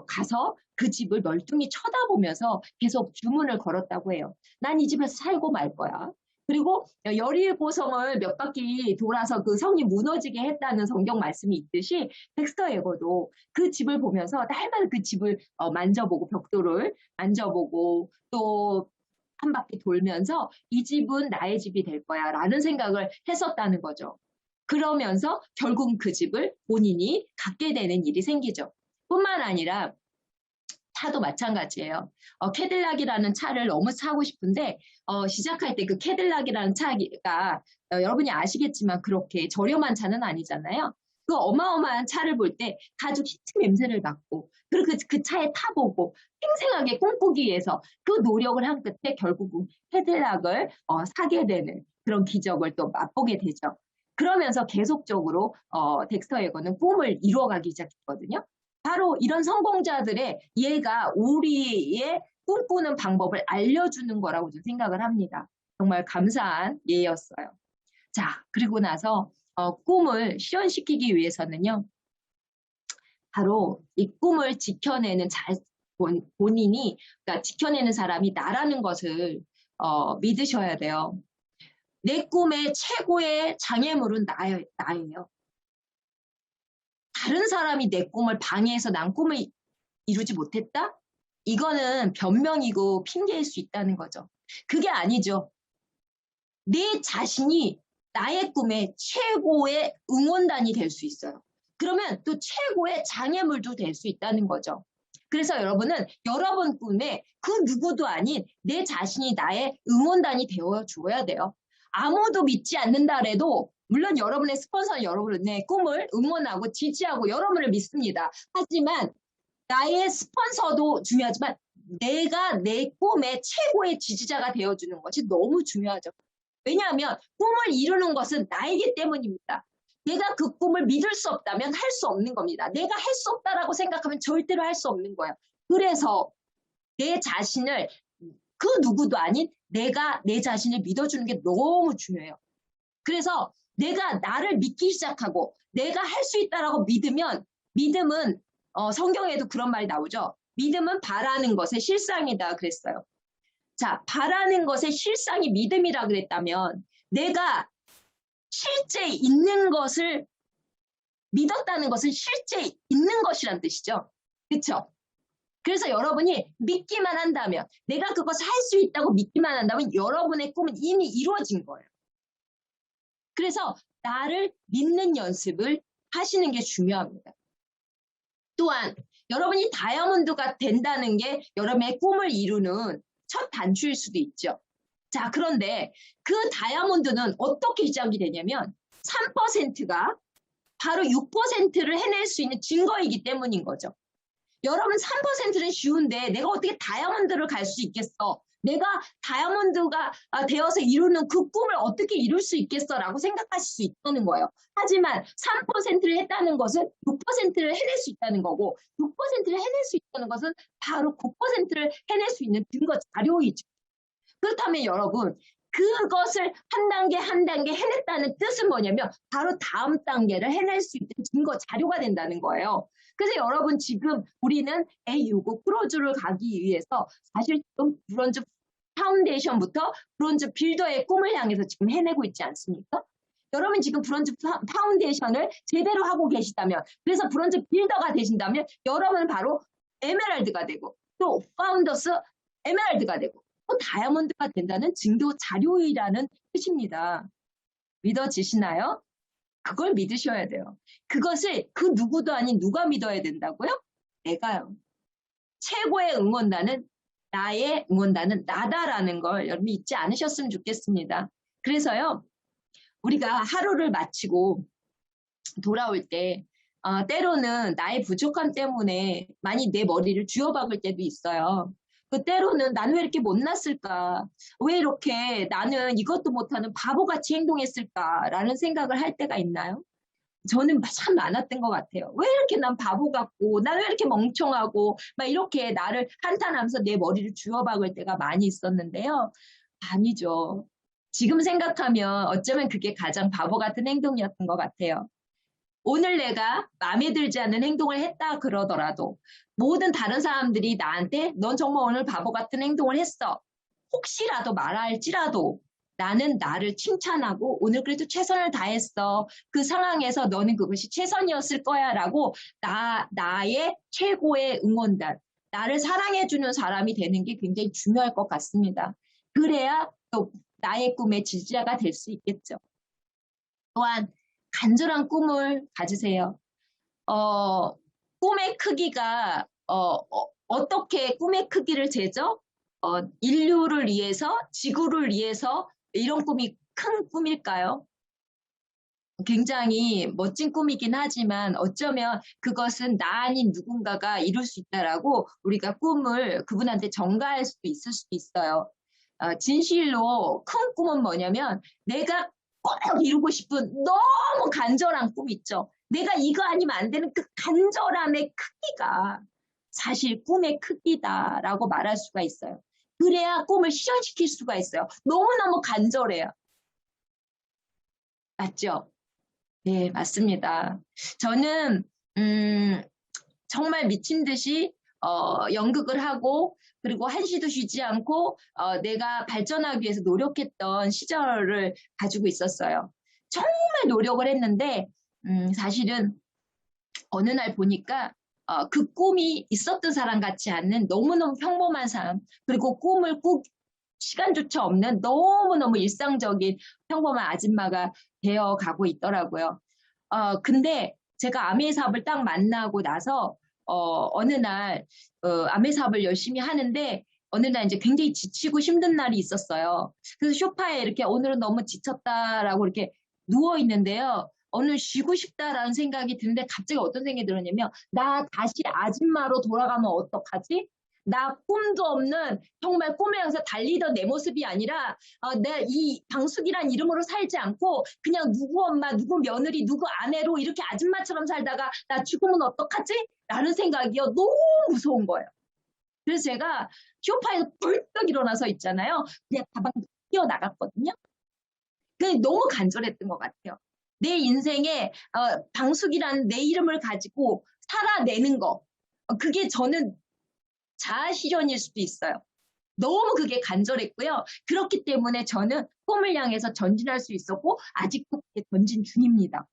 가서 그 집을 멀뚱히 쳐다보면서 계속 주문을 걸었다고 해요. 난 이 집에서 살고 말 거야. 그리고 여리고성을 몇 바퀴 돌아서 그 성이 무너지게 했다는 성경 말씀이 있듯이 덱스터 에거도 그 집을 보면서 날마다 그 집을 만져보고, 벽돌을 만져보고, 또 한 바퀴 돌면서 이 집은 나의 집이 될 거야 라는 생각을 했었다는 거죠. 그러면서 결국 그 집을 본인이 갖게 되는 일이 생기죠. 뿐만 아니라 차도 마찬가지예요. 캐딜락이라는 차를 너무 사고 싶은데 시작할 때 그 캐딜락이라는 차가 여러분이 아시겠지만 그렇게 저렴한 차는 아니잖아요. 그 어마어마한 차를 볼 때 가죽 히트 냄새를 맡고 그리고 그 차에 타보고 생생하게 꿈꾸기 위해서 그 노력을 한 끝에 결국은 캐딜락을 사게 되는 그런 기적을 또 맛보게 되죠. 그러면서 계속적으로 덱스터 예거는 꿈을 이루어가기 시작했거든요. 바로 이런 성공자들의 얘가 우리의 꿈꾸는 방법을 알려주는 거라고 저는 생각을 합니다. 정말 감사한 예였어요. 자, 그리고 나서 꿈을 실현시키기 위해서는요. 바로 이 꿈을 지켜내는 본인이, 그러니까 지켜내는 사람이 나라는 것을 믿으셔야 돼요. 내 꿈의 최고의 장애물은 나예요. 다른 사람이 내 꿈을 방해해서 난 꿈을 이루지 못했다? 이거는 변명이고 핑계일 수 있다는 거죠. 그게 아니죠. 내 자신이 나의 꿈의 최고의 응원단이 될 수 있어요. 그러면 또 최고의 장애물도 될 수 있다는 거죠. 그래서 여러분은 여러분 꿈에 그 누구도 아닌 내 자신이 나의 응원단이 되어 주어야 돼요. 아무도 믿지 않는다 해도 물론 여러분의 스폰서는 여러분의 꿈을 응원하고 지지하고 여러분을 믿습니다. 하지만 나의 스폰서도 중요하지만 내가 내 꿈의 최고의 지지자가 되어주는 것이 너무 중요하죠. 왜냐하면 꿈을 이루는 것은 나이기 때문입니다. 내가 그 꿈을 믿을 수 없다면 할 수 없는 겁니다. 내가 할 수 없다라고 생각하면 절대로 할 수 없는 거예요. 그래서 내 자신을 그 누구도 아닌 내가 내 자신을 믿어주는 게 너무 중요해요. 그래서 내가 나를 믿기 시작하고 내가 할 수 있다라고 믿으면 믿음은 성경에도 그런 말이 나오죠. 믿음은 바라는 것의 실상이다 그랬어요. 자, 바라는 것의 실상이 믿음이라 그랬다면 내가 실제 있는 것을 믿었다는 것은 실제 있는 것이란 뜻이죠. 그렇죠? 그래서 여러분이 믿기만 한다면 내가 그것을 할 수 있다고 믿기만 한다면 여러분의 꿈은 이미 이루어진 거예요. 그래서 나를 믿는 연습을 하시는 게 중요합니다. 또한 여러분이 다이아몬드가 된다는 게 여러분의 꿈을 이루는 첫 단추일 수도 있죠. 자, 그런데 그 다이아몬드는 어떻게 시작이 되냐면 3%가 바로 6%를 해낼 수 있는 증거이기 때문인 거죠. 여러분 3%는 쉬운데 내가 어떻게 다이아몬드를 갈 수 있겠어? 내가 다이아몬드가 되어서 이루는 그 꿈을 어떻게 이룰 수 있겠어? 라고 생각하실 수 있다는 거예요. 하지만 3%를 했다는 것은 6%를 해낼 수 있다는 거고 6%를 해낼 수 있다는 것은 바로 9%를 해낼 수 있는 증거 자료이죠. 그렇다면 여러분 그것을 한 단계 한 단계 해냈다는 뜻은 뭐냐면 바로 다음 단계를 해낼 수 있는 증거 자료가 된다는 거예요. 그래서 여러분 지금 우리는 A65 프로즈를 가기 위해서 사실 좀 브론즈 파운데이션부터 브론즈 빌더의 꿈을 향해서 지금 해내고 있지 않습니까? 여러분 지금 브론즈 파운데이션을 제대로 하고 계시다면 그래서 브론즈 빌더가 되신다면 여러분은 바로 에메랄드가 되고 또 파운더스 에메랄드가 되고 또 다이아몬드가 된다는 증거 자료이라는 뜻입니다. 믿어지시나요? 그걸 믿으셔야 돼요. 그것을 그 누구도 아닌 누가 믿어야 된다고요? 내가요. 최고의 응원단은 나의 응원단은 나다라는 걸 여러분 잊지 않으셨으면 좋겠습니다. 그래서요. 우리가 하루를 마치고 돌아올 때 때로는 나의 부족함 때문에 많이 내 머리를 쥐어박을 때도 있어요. 그 때로는 나는 왜 이렇게 못났을까? 왜 이렇게 나는 이것도 못하는 바보같이 행동했을까라는 생각을 할 때가 있나요? 저는 참 많았던 것 같아요. 왜 이렇게 난 바보 같고, 나는 왜 이렇게 멍청하고, 막 이렇게 나를 한탄하면서 내 머리를 쥐어박을 때가 많이 있었는데요. 아니죠. 지금 생각하면 어쩌면 그게 가장 바보 같은 행동이었던 것 같아요. 오늘 내가 마음에 들지 않는 행동을 했다 그러더라도 모든 다른 사람들이 나한테 넌 정말 오늘 바보 같은 행동을 했어. 혹시라도 말할지라도 나는 나를 칭찬하고 오늘 그래도 최선을 다했어. 그 상황에서 너는 그것이 최선이었을 거야 라고 나의 최고의 응원단, 나를 사랑해주는 사람이 되는 게 굉장히 중요할 것 같습니다. 그래야 또 나의 꿈의 지지자가 될 수 있겠죠. 또한 간절한 꿈을 가지세요. 꿈의 크기가 어떻게 꿈의 크기를 재죠? 인류를 위해서, 지구를 위해서 이런 꿈이 큰 꿈일까요? 굉장히 멋진 꿈이긴 하지만 어쩌면 그것은 나 아닌 누군가가 이룰 수 있다라고 우리가 꿈을 그분한테 전가할 수도 있을 수도 있어요. 진실로 큰 꿈은 뭐냐면 내가 꼭 이루고 싶은 너무 간절한 꿈 있죠. 내가 이거 아니면 안 되는 그 간절함의 크기가 사실 꿈의 크기다라고 말할 수가 있어요. 그래야 꿈을 실현시킬 수가 있어요. 너무너무 간절해요. 맞죠? 네, 맞습니다. 저는 정말 미친 듯이 연극을 하고 그리고 한시도 쉬지 않고 내가 발전하기 위해서 노력했던 시절을 가지고 있었어요. 정말 노력을 했는데 사실은 어느 날 보니까 그 꿈이 있었던 사람 같지 않는 너무너무 평범한 삶 그리고 꿈을 꿀 시간조차 없는 너무너무 일상적인 평범한 아줌마가 되어 가고 있더라고요. 근데 제가 아메 사업을 딱 만나고 나서 어느 날 아메 사업을 열심히 하는데 어느 날 이제 굉장히 지치고 힘든 날이 있었어요. 그래서 소파에 이렇게 오늘은 너무 지쳤다라고 이렇게 누워 있는데요. 오늘 쉬고 싶다라는 생각이 드는데 갑자기 어떤 생각이 들었냐면 나 다시 아줌마로 돌아가면 어떡하지? 나 꿈도 없는 정말 꿈에 항상 달리던 내 모습이 아니라 내가 이 방숙이란 이름으로 살지 않고 그냥 누구 엄마, 누구 며느리, 누구 아내로 이렇게 아줌마처럼 살다가 나 죽으면 어떡하지? 라는 생각이요. 너무 무서운 거예요. 그래서 제가 쇼파에서 벌떡 일어나서 있잖아요. 그냥 가방 뛰어나갔거든요. 그게 너무 간절했던 것 같아요. 내 인생에 방숙이라는 내 이름을 가지고 살아내는 거. 그게 저는 자아 실현일 수도 있어요. 너무 그게 간절했고요. 그렇기 때문에 저는 꿈을 향해서 전진할 수 있었고 아직도 그게 전진 중입니다.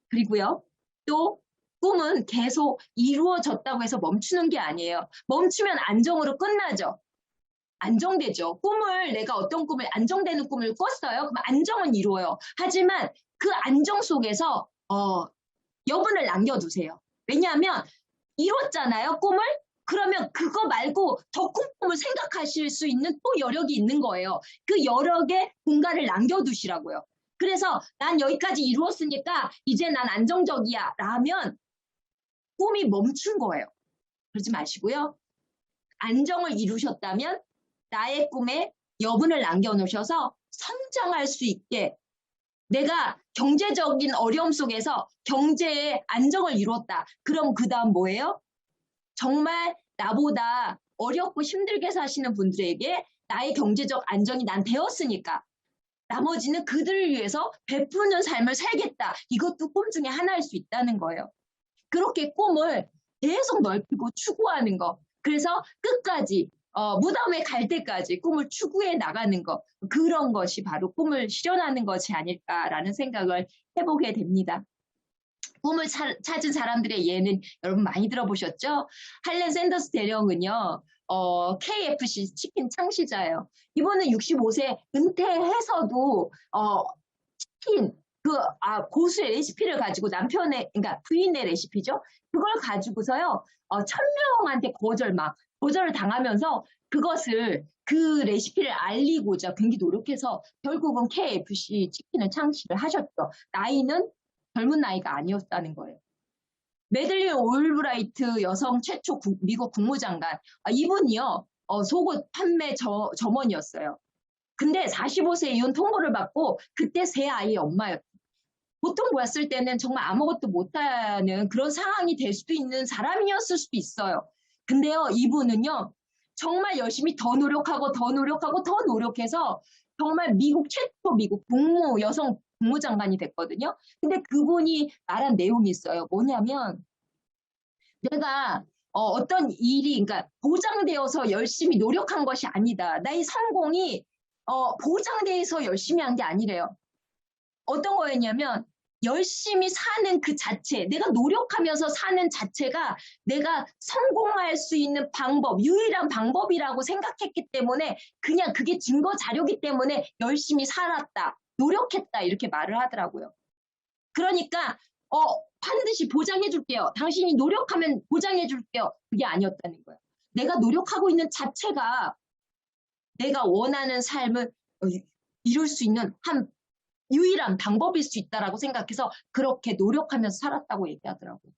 그리고요. 또 꿈은 계속 이루어졌다고 해서 멈추는 게 아니에요. 멈추면 안정으로 끝나죠. 안정되죠. 내가 어떤 꿈을 안정되는 꿈을 꿨어요. 그럼 안정은 이루어요. 하지만 그 안정 속에서 여분을 남겨두세요. 왜냐하면 이뤘잖아요. 꿈을. 그러면 그거 말고 더 큰 꿈을 생각하실 수 있는 또 여력이 있는 거예요. 그 여력에 공간을 남겨두시라고요. 그래서 난 여기까지 이루었으니까 이제 난 안정적이야 라면 꿈이 멈춘 거예요. 그러지 마시고요. 안정을 이루셨다면 나의 꿈에 여분을 남겨놓으셔서 성장할 수 있게 내가 경제적인 어려움 속에서 경제의 안정을 이루었다. 그럼 그 다음 뭐예요? 정말 나보다 어렵고 힘들게 사시는 분들에게 나의 경제적 안정이 난 되었으니까 나머지는 그들을 위해서 베푸는 삶을 살겠다. 이것도 꿈 중에 하나일 수 있다는 거예요. 그렇게 꿈을 계속 넓히고 추구하는 거. 그래서 끝까지 무덤에 갈 때까지 꿈을 추구해 나가는 것. 그런 것이 바로 꿈을 실현하는 것이 아닐까라는 생각을 해보게 됩니다. 꿈을 찾은 사람들의 예는 여러분 많이 들어보셨죠? 할렌 샌더스 대령은요, KFC 치킨 창시자예요. 이분은 65세 은퇴해서도, 치킨, 고수의 레시피를 가지고 그러니까 부인의 레시피죠? 그걸 가지고서요, 1000명한테 거절을 당하면서 그 레시피를 알리고자 굉장히 노력해서 결국은 KFC 치킨을 창시를 하셨죠. 나이는 젊은 나이가 아니었다는 거예요. 매들린 올브라이트 여성 최초 미국 국무장관. 이분이요. 속옷 판매 점원이었어요. 근데 45세 이혼 통보를 받고 그때 세 아이의 엄마였어요. 보통 보았을 때는 정말 아무것도 못하는 그런 상황이 될 수도 있는 사람이었을 수도 있어요. 근데요. 이분은요. 정말 열심히 더 노력하고 더 노력하고 더 노력해서 정말 미국 최초 여성 국무장관이 됐거든요. 근데 그분이 말한 내용이 있어요. 뭐냐면 내가 어떤 일이 그러니까 보장되어서 열심히 노력한 것이 아니다. 나의 성공이 보장돼서 열심히 한 게 아니래요. 어떤 거였냐면 열심히 사는 그 자체, 내가 노력하면서 사는 자체가 내가 성공할 수 있는 유일한 방법이라고 생각했기 때문에 그냥 그게 증거 자료기 때문에 열심히 살았다, 노력했다 이렇게 말을 하더라고요. 그러니까 반드시 보장해줄게요. 당신이 노력하면 보장해줄게요. 그게 아니었다는 거예요. 내가 노력하고 있는 자체가 내가 원하는 삶을 이룰 수 있는 한 유일한 방법일 수 있다라고 생각해서 그렇게 노력하면서 살았다고 얘기하더라고요.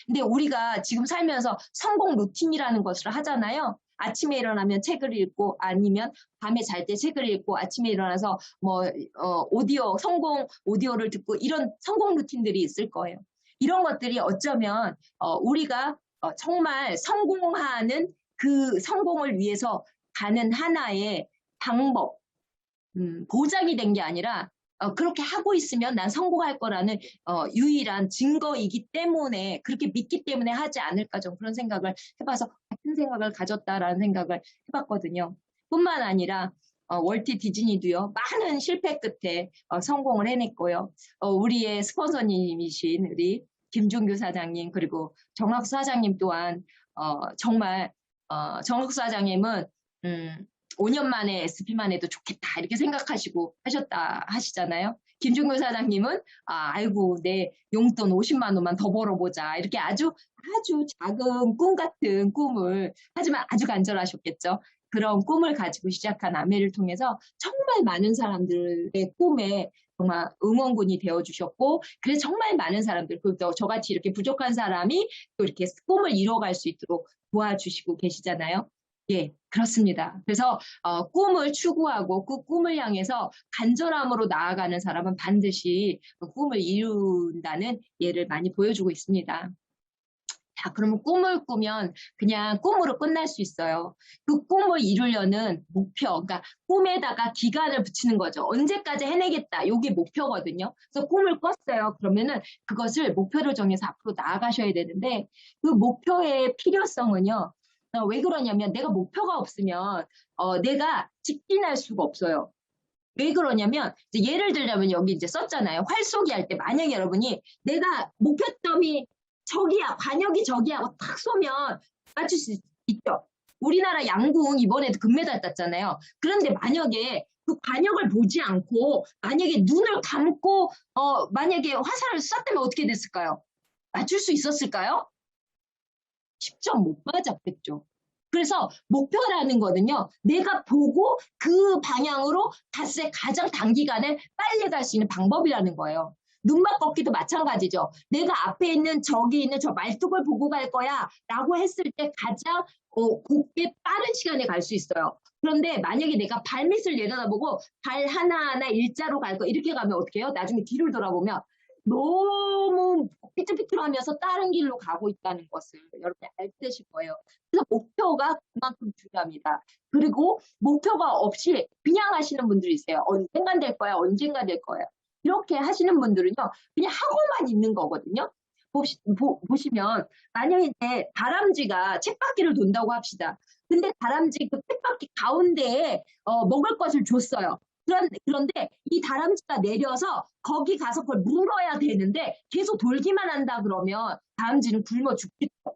근데 우리가 지금 살면서 성공 루틴이라는 것을 하잖아요. 아침에 일어나면 책을 읽고 아니면 밤에 잘 때 책을 읽고 아침에 일어나서 뭐 성공 오디오를 듣고 이런 성공 루틴들이 있을 거예요. 이런 것들이 어쩌면 우리가 정말 성공하는 그 성공을 위해서 가는 하나의 방법, 보장이 된 게 아니라 그렇게 하고 있으면 난 성공할 거라는 유일한 증거이기 때문에 그렇게 믿기 때문에 하지 않을까 좀 그런 생각을 해봐서 같은 생각을 가졌다라는 생각을 해봤거든요. 뿐만 아니라 월트 디즈니도요. 많은 실패 끝에 성공을 해냈고요. 우리의 스폰서님이신 우리 김종규 사장님 그리고 정학수 사장님 또한 정말 정학수 사장님은 5년 만에 SP만 해도 좋겠다 이렇게 생각하시고 하셨다 하시잖아요. 김종규 사장님은 아이고 내 용돈 50만 원만 더 벌어보자 이렇게 아주 작은 꿈 같은 꿈을 하지만 아주 간절하셨겠죠. 그런 꿈을 가지고 시작한 아메를 통해서 정말 많은 사람들의 꿈에 정말 응원군이 되어주셨고 그래서 정말 많은 사람들 또 저같이 이렇게 부족한 사람이 또 이렇게 꿈을 이뤄갈 수 있도록 도와주시고 계시잖아요. 예, 그렇습니다. 그래서 꿈을 추구하고 그 꿈을 향해서 간절함으로 나아가는 사람은 반드시 그 꿈을 이룬다는 예를 많이 보여주고 있습니다. 자, 그러면 꿈을 꾸면 그냥 꿈으로 끝날 수 있어요. 그 꿈을 이루려는 목표, 그러니까 꿈에다가 기간을 붙이는 거죠. 언제까지 해내겠다. 이게 목표거든요. 그래서 꿈을 꿨어요. 그러면은 그것을 목표를 정해서 앞으로 나아가셔야 되는데 그 목표의 필요성은요. 왜 그러냐면 내가 목표가 없으면 내가 직진할 수가 없어요. 왜 그러냐면 예를 들자면 여기 이제 썼잖아요. 활쏘기 할 때 만약에 여러분이 내가 목표점이 저기야 관역이 저기야 하고 탁 쏘면 맞출 수 있죠. 우리나라 양궁 이번에도 금메달 땄잖아요. 그런데 만약에 그 관역을 보지 않고 만약에 눈을 감고 만약에 화살을 쐈다면 어떻게 됐을까요? 맞출 수 있었을까요? 10점 못 맞았겠죠. 그래서 목표라는 거는요, 내가 보고 그 방향으로 갔을 때 가장 단기간에 빨리 갈 수 있는 방법이라는 거예요. 눈만 꺾기도 마찬가지죠. 내가 앞에 있는 저기 있는 저 말뚝을 보고 갈 거야 라고 했을 때 가장 곱게 빠른 시간에 갈 수 있어요. 그런데 만약에 내가 발밑을 내려다보고 발 하나하나 일자로 갈 거 이렇게 가면 어떻게 해요? 나중에 뒤를 돌아보면 너무 삐뚤삐뚤하면서 다른 길로 가고 있다는 것을 여러분이 알게 되실 거예요. 그래서 목표가 그만큼 중요합니다. 그리고 목표가 없이 그냥 하시는 분들이 있어요. 언젠간 될 거야, 언젠가 될 거야. 이렇게 하시는 분들은요, 그냥 하고만 있는 거거든요. 보시면, 만약에 이제 다람쥐가 쳇바퀴를 돈다고 합시다. 근데 다람쥐 그 쳇바퀴 가운데에 먹을 것을 줬어요. 그런데 이 다람쥐가 내려서 거기 가서 그걸 물어야 되는데 계속 돌기만 한다 그러면 다람쥐는 굶어 죽겠죠.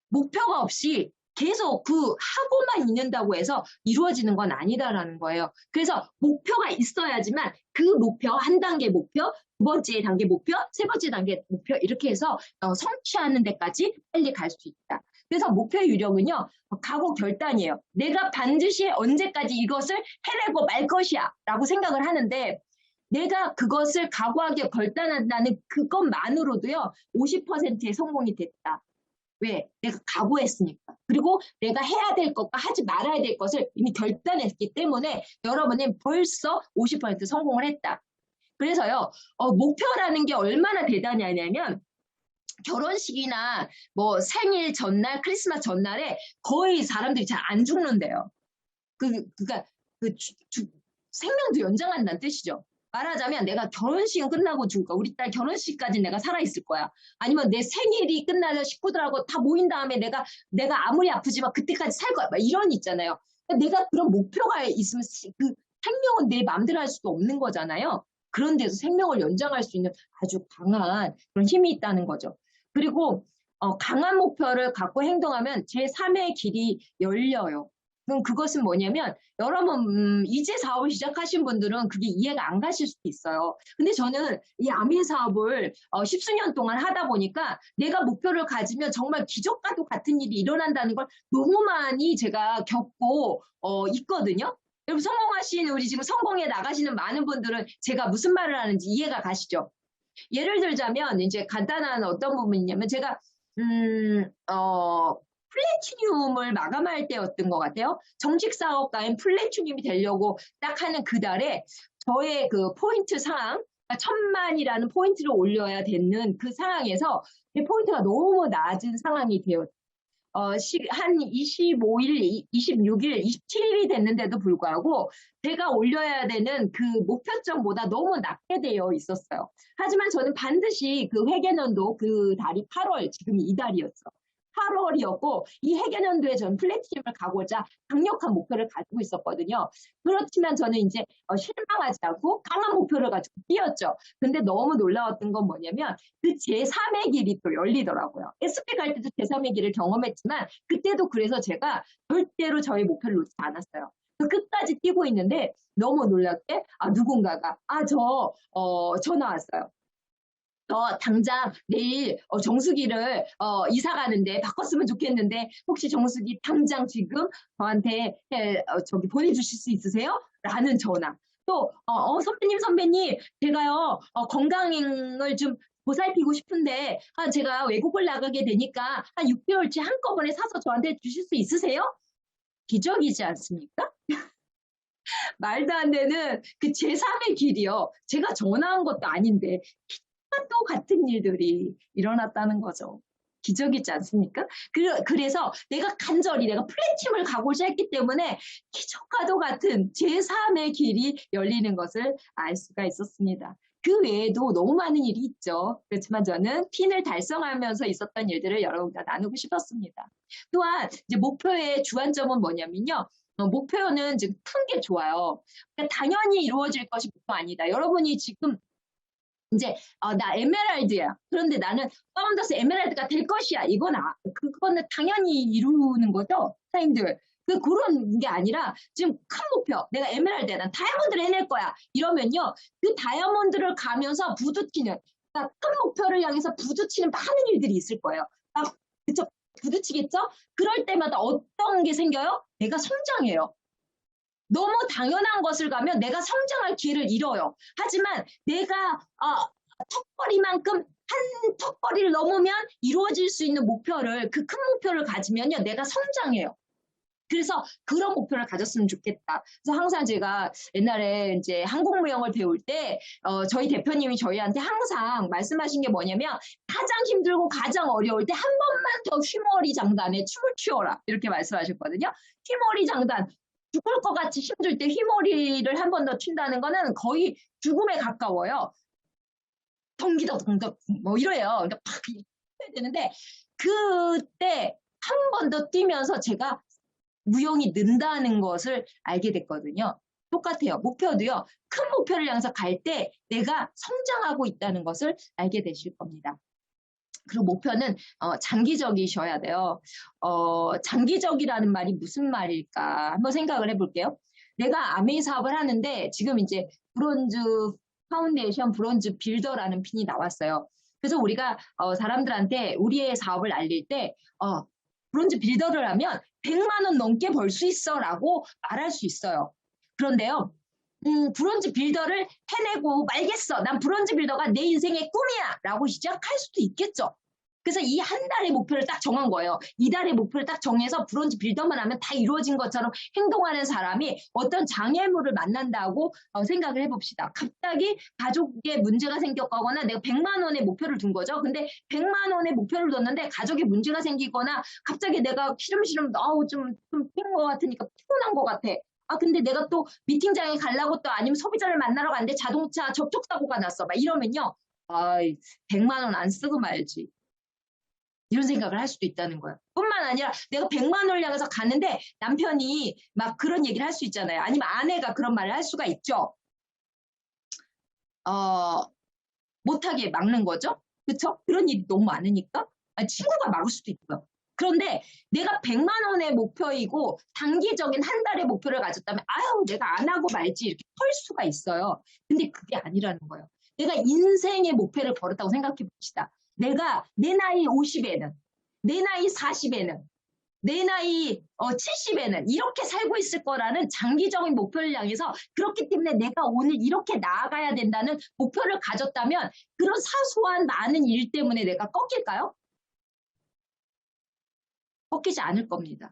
목표가 없이 계속 그 하고만 있는다고 해서 이루어지는 건 아니다라는 거예요. 그래서 목표가 있어야지만 그 목표, 한 단계 목표, 두 번째 단계 목표, 세 번째 단계 목표 이렇게 해서 성취하는 데까지 빨리 갈 수 있다. 그래서 목표의 유력은요. 각오 결단이에요. 내가 반드시 언제까지 이것을 해내고 말 것이야 라고 생각을 하는데 내가 그것을 각오하게 결단한다는 그것만으로도요. 50%의 성공이 됐다. 왜? 내가 각오했으니까. 그리고 내가 해야 될 것과 하지 말아야 될 것을 이미 결단했기 때문에 여러분은 벌써 50% 성공을 했다. 그래서요. 목표라는 게 얼마나 대단하냐면 결혼식이나 뭐 생일 전날, 크리스마스 전날에 거의 사람들이 잘 안 죽는데요. 그러니까 생명도 연장한다는 뜻이죠. 말하자면 내가 결혼식은 끝나고 죽을 거야. 우리 딸 결혼식까지 내가 살아있을 거야. 아니면 내 생일이 끝나서 식구들하고 다 모인 다음에 내가 아무리 아프지만 그때까지 살 거야. 막 이런 있잖아요. 내가 그런 목표가 있으면 그 생명은 내 마음대로 할 수도 없는 거잖아요. 그런데도 생명을 연장할 수 있는 아주 강한 그런 힘이 있다는 거죠. 그리고 강한 목표를 갖고 행동하면 제3의 길이 열려요. 그럼 그것은 뭐냐면 여러분 이제 사업을 시작하신 분들은 그게 이해가 안 가실 수도 있어요. 근데 저는 이 아미 사업을 10수년 동안 하다 보니까 내가 목표를 가지면 정말 기적과도 같은 일이 일어난다는 걸 너무 많이 제가 겪고 있거든요. 여러분 성공하신 우리 지금 성공에 나가시는 많은 분들은 제가 무슨 말을 하는지 이해가 가시죠? 예를 들자면 이제 간단한 어떤 부분이냐면 제가 플래티늄을 마감할 때였던 것 같아요. 정식 사업가인 플래티늄이 되려고 딱 하는 그 달에 저의 그 포인트 상황, 1000만이라는 포인트를 올려야 되는 그 상황에서 제 포인트가 너무 낮은 상황이 되었. 한 25일, 26일, 27일이 됐는데도 불구하고 제가 올려야 되는 그 목표점보다 너무 낮게 되어 있었어요. 하지만 저는 반드시 그 회계년도 그 달이 8월, 지금 이달이었어. 8월이었고 이 회계년도에 저는 플래티넘을 가고자 강력한 목표를 가지고 있었거든요. 그렇지만 저는 이제 실망하지 않고 강한 목표를 가지고 뛰었죠. 근데 너무 놀라웠던 건 뭐냐면 그 제3의 길이 또 열리더라고요. SP 갈 때도 제3의 길을 경험했지만 그때도 그래서 제가 절대로 저의 목표를 놓지 않았어요. 끝까지 뛰고 있는데 너무 놀랍게 누군가가 전화 왔어요. 당장 내일 정수기를 이사 가는데 바꿨으면 좋겠는데 혹시 정수기 당장 지금 저한테 저기 보내주실 수 있으세요? 라는 전화. 또 선배님 제가요 건강을 좀 보살피고 싶은데 제가 외국을 나가게 되니까 한 6개월치 한꺼번에 사서 저한테 주실 수 있으세요? 기적이지 않습니까? 말도 안 되는 그 제3의 길이요. 제가 전화한 것도 아닌데 또 같은 일들이 일어났다는 거죠. 기적이지 않습니까? 그래서 내가 간절히 내가 플래티넘을 가고자 했기 때문에 기적과도 같은 제3의 길이 열리는 것을 알 수가 있었습니다. 그 외에도 너무 많은 일이 있죠. 그렇지만 저는 핀을 달성하면서 있었던 일들을 여러분과 나누고 싶었습니다. 또한 이제 목표의 주안점은 뭐냐면요. 목표는 지금 큰 게 좋아요. 그러니까 당연히 이루어질 것이 목표 아니다. 여러분이 지금 이제 나 에메랄드야. 그런데 나는 파운더스 에메랄드가 될 것이야. 그거는 당연히 이루는 거죠, 사장님들. 그런 게 아니라 지금 큰 목표. 내가 에메랄드야. 난 다이아몬드를 해낼 거야. 이러면요, 그 다이아몬드를 가면서 부딪히는, 그러니까 큰 목표를 향해서 부딪히는 많은 일들이 있을 거예요. 그쵸? 부딪히겠죠? 그럴 때마다 어떤 게 생겨요? 내가 성장해요. 너무 당연한 것을 가면 내가 성장할 기회를 잃어요. 하지만 내가 턱걸이만큼 한 턱걸이를 넘으면 이루어질 수 있는 목표를 그 큰 목표를 가지면요 내가 성장해요. 그래서 그런 목표를 가졌으면 좋겠다. 그래서 항상 제가 옛날에 이제 한국무용을 배울 때 저희 대표님이 저희한테 항상 말씀하신 게 뭐냐면 가장 힘들고 가장 어려울 때 한 번만 더 휘머리 장단에 춤을 추어라 이렇게 말씀하셨거든요. 휘머리 장단 죽을 것 같이 힘들 때 휘머리를 한 번 더 춘다는 거는 거의 죽음에 가까워요. 동기덕 뭐 이래요. 그러니까 팍 해야 되는데 그때 한 번 더 뛰면서 제가 무용이 는다는 것을 알게 됐거든요. 똑같아요. 목표도요. 큰 목표를 향해서 갈 때 내가 성장하고 있다는 것을 알게 되실 겁니다. 그리고 목표는 장기적이셔야 돼요. 장기적이라는 말이 무슨 말일까 한번 생각을 해볼게요. 내가 아메이 사업을 하는데 지금 이제 브론즈 파운데이션 브론즈 빌더라는 핀이 나왔어요. 그래서 우리가 사람들한테 우리의 사업을 알릴 때 브론즈 빌더를 하면 100만 원 넘게 벌 수 있어 라고 말할 수 있어요. 그런데요. 브론즈 빌더를 해내고 말겠어. 난 브론즈 빌더가 내 인생의 꿈이야. 라고 시작할 수도 있겠죠. 그래서 이 한 달의 목표를 딱 정한 거예요. 이 달의 목표를 딱 정해서 브론즈 빌더만 하면 다 이루어진 것처럼 행동하는 사람이 어떤 장애물을 만난다고 생각을 해봅시다. 갑자기 가족에 문제가 생겼거나 내가 100만 원의 목표를 둔 거죠. 근데 100만 원의 목표를 뒀는데 가족에 문제가 생기거나 갑자기 내가 시름시름 좀 핀 것 같으니까 피곤한 것 같아. 근데 내가 또 미팅장에 가려고 또 아니면 소비자를 만나러 갔는데 자동차 접촉사고가 났어. 막 이러면요. 100만 원 안 쓰고 말지. 이런 생각을 할 수도 있다는 거예요. 뿐만 아니라 내가 100만 원을 향해서 가는데 남편이 막 그런 얘기를 할 수 있잖아요. 아니면 아내가 그런 말을 할 수가 있죠. 못하게 막는 거죠. 그쵸? 그런 일이 너무 많으니까. 친구가 막을 수도 있고요. 그런데 내가 100만 원의 목표이고 단기적인 한 달의 목표를 가졌다면 내가 안 하고 말지 이렇게 털 수가 있어요. 근데 그게 아니라는 거예요. 내가 인생의 목표를 걸었다고 생각해 봅시다. 내가 내 나이 50에는 내 나이 40에는 내 나이 70에는 이렇게 살고 있을 거라는 장기적인 목표를 향해서 그렇기 때문에 내가 오늘 이렇게 나아가야 된다는 목표를 가졌다면 그런 사소한 많은 일 때문에 내가 꺾일까요? 꺾이지 않을 겁니다.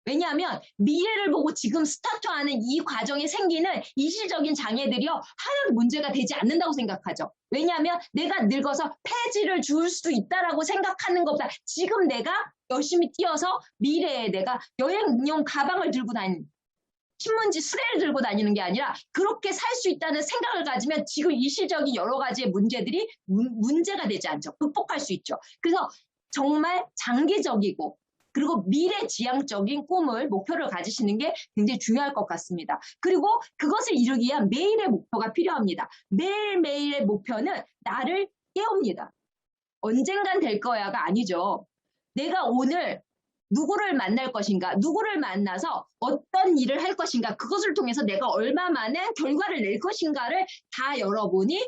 왜냐하면 미래를 보고 지금 스타트하는 이 과정에 생기는 일시적인 장애들이요 하나도 문제가 되지 않는다고 생각하죠. 왜냐하면 내가 늙어서 폐지를 줄 수 있다라고 생각하는 것보다 지금 내가 열심히 뛰어서 미래에 내가 여행용 가방을 들고 다니는 신문지 수레를 들고 다니는 게 아니라 그렇게 살 수 있다는 생각을 가지면 지금 일시적인 여러 가지의 문제들이 문제가 되지 않죠. 극복할 수 있죠. 그래서 정말 장기적이고 그리고 미래지향적인 꿈을, 목표를 가지시는 게 굉장히 중요할 것 같습니다. 그리고 그것을 이루기 위한 매일의 목표가 필요합니다. 매일매일의 목표는 나를 깨웁니다. 언젠간 될 거야가 아니죠. 내가 오늘 누구를 만날 것인가, 누구를 만나서 어떤 일을 할 것인가, 그것을 통해서 내가 얼마 만에 결과를 낼 것인가를 다 여러분이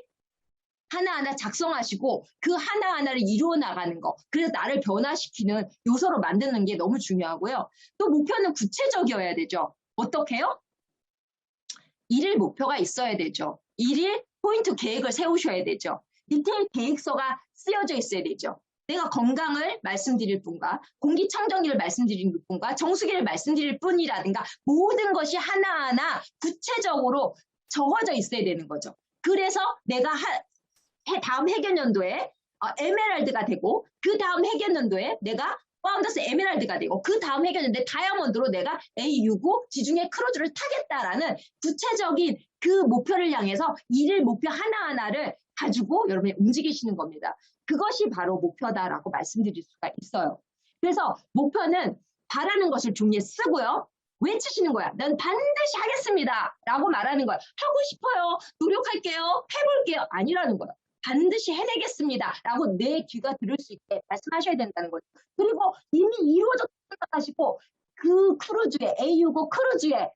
하나하나 작성하시고 그 하나하나를 이루어 나가는 거. 그래서 나를 변화시키는 요소로 만드는 게 너무 중요하고요. 또 목표는 구체적이어야 되죠. 어떻게요? 일일 목표가 있어야 되죠. 일일 포인트 계획을 세우셔야 되죠. 디테일 계획서가 쓰여져 있어야 되죠. 내가 건강을 말씀드릴 분과 공기청정기를 말씀드릴 분과 정수기를 말씀드릴 분이라든가 모든 것이 하나하나 구체적으로 적어져 있어야 되는 거죠. 그래서 내가 다음 해견연도에 에메랄드가 되고 그 다음 해견연도에 내가 파운더스 에메랄드가 되고 그 다음 해견연도에 다이아몬드로 내가 A65 지중해 크루즈를 타겠다라는 구체적인 그 목표를 향해서 일일 목표 하나하나를 가지고 여러분이 움직이시는 겁니다. 그것이 바로 목표다라고 말씀드릴 수가 있어요. 그래서 목표는 바라는 것을 종이에 쓰고요. 외치시는 거야. 난 반드시 하겠습니다. 라고 말하는 거야. 하고 싶어요. 노력할게요. 해볼게요. 아니라는 거야. 반드시 해내겠습니다. 라고 내 귀가 들을 수 있게 말씀하셔야 된다는 거죠. 그리고 이미 이루어졌다고 생각하시고 그 크루즈에 A65 크루즈에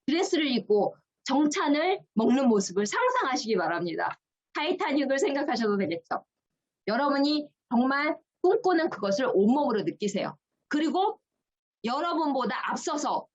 드레스를 입고 정찬을 먹는 모습을 상상하시기 바랍니다. 타이타닉을 생각하셔도 되겠죠. 여러분이 정말 꿈꾸는 그것을 온몸으로 느끼세요. 그리고 여러분보다 앞서서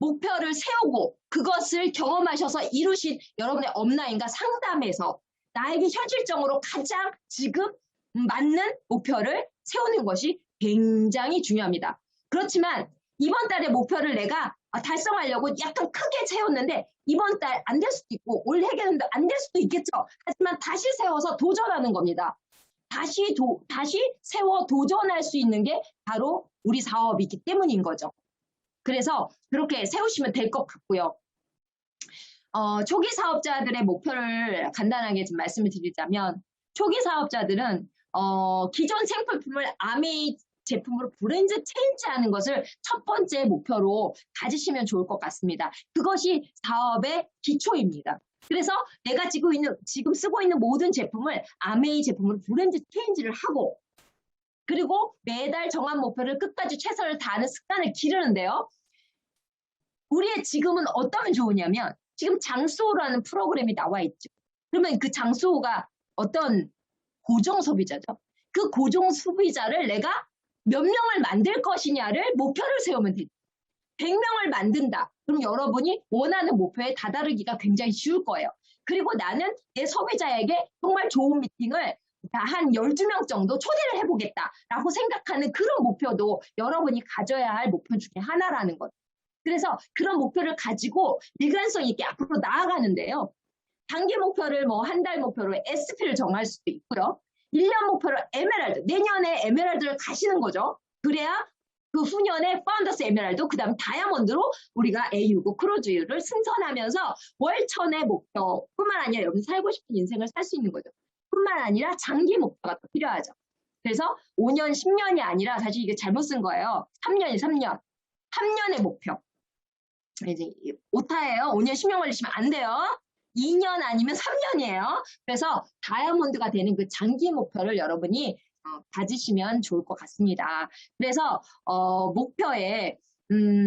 목표를 세우고 그것을 경험하셔서 이루신 여러분의 업라인과 상담에서 나에게 현실적으로 가장 지금 맞는 목표를 세우는 것이 굉장히 중요합니다. 그렇지만 이번 달의 목표를 내가 달성하려고 약간 크게 세웠는데 이번 달 안 될 수도 있고 올 해견도 안 될 수도 있겠죠. 하지만 다시 세워서 도전하는 겁니다. 다시 세워 도전할 수 있는 게 바로 우리 사업이기 때문인 거죠. 그래서 그렇게 세우시면 될 것 같고요. 초기 사업자들의 목표를 간단하게 좀 말씀을 드리자면 초기 사업자들은 기존 생필품을 아메이 제품으로 브랜드 체인지하는 것을 첫 번째 목표로 가지시면 좋을 것 같습니다. 그것이 사업의 기초입니다. 그래서 내가 지금 쓰고 있는 모든 제품을 아메이 제품으로 브랜드 체인지를 하고 그리고 매달 정한 목표를 끝까지 최선을 다하는 습관을 기르는데요. 우리의 지금은 어떠면 좋으냐면 지금 장수호라는 프로그램이 나와 있죠. 그러면 그 장수호가 어떤 고정 소비자죠. 그 고정 소비자를 내가 몇 명을 만들 것이냐를 목표를 세우면 되죠. 100명을 만든다. 그럼 여러분이 원하는 목표에 다다르기가 굉장히 쉬울 거예요. 그리고 나는 내 소비자에게 정말 좋은 미팅을 한 12명 정도 초대를 해보겠다라고 생각하는 그런 목표도 여러분이 가져야 할 목표 중에 하나라는 거죠. 그래서 그런 목표를 가지고 일관성 있게 앞으로 나아가는데요. 단기 목표를 한 달 목표로 SP를 정할 수도 있고요. 1년 목표로 에메랄드, 내년에 에메랄드를 가시는 거죠. 그래야 그 후년에 파운더스 에메랄드, 그 다음 다이아몬드로 우리가 A65 크루즈를 승선하면서 월천의 목표뿐만 아니라 여러분 살고 싶은 인생을 살 수 있는 거죠. 뿐만 아니라 장기 목표가 또 필요하죠. 그래서 5년, 10년이 아니라 사실 이게 잘못 쓴 거예요. 3년이 3년. 3년의 목표. 이제 오타예요. 5년, 10년 걸리시면 안 돼요. 2년 아니면 3년이에요. 그래서 다이아몬드가 되는 그 장기 목표를 여러분이 가지시면 좋을 것 같습니다. 그래서 목표에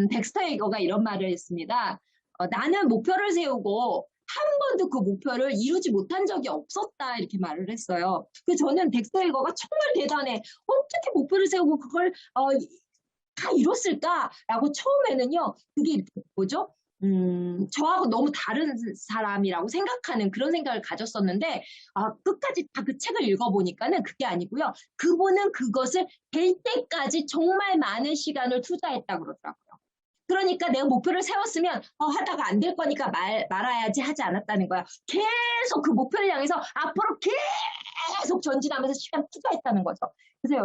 덱스터 에이거가 이런 말을 했습니다. 나는 목표를 세우고 한 번도 그 목표를 이루지 못한 적이 없었다 이렇게 말을 했어요. 그래서 저는 덱스터 에이거가 정말 대단해. 어떻게 목표를 세우고 그걸 다 이뤘을까라고 처음에는요, 그게 뭐죠? 저하고 너무 다른 사람이라고 생각하는 그런 생각을 가졌었는데, 끝까지 다 그 책을 읽어보니까는 그게 아니고요. 그분은 그것을 될 때까지 정말 많은 시간을 투자했다고 그러더라고요. 그러니까 내가 목표를 세웠으면 하다가 안 될 거니까 말아야지 하지 않았다는 거야. 계속 그 목표를 향해서 앞으로 계속 전진하면서 시간 투자했다는 거죠. 그래서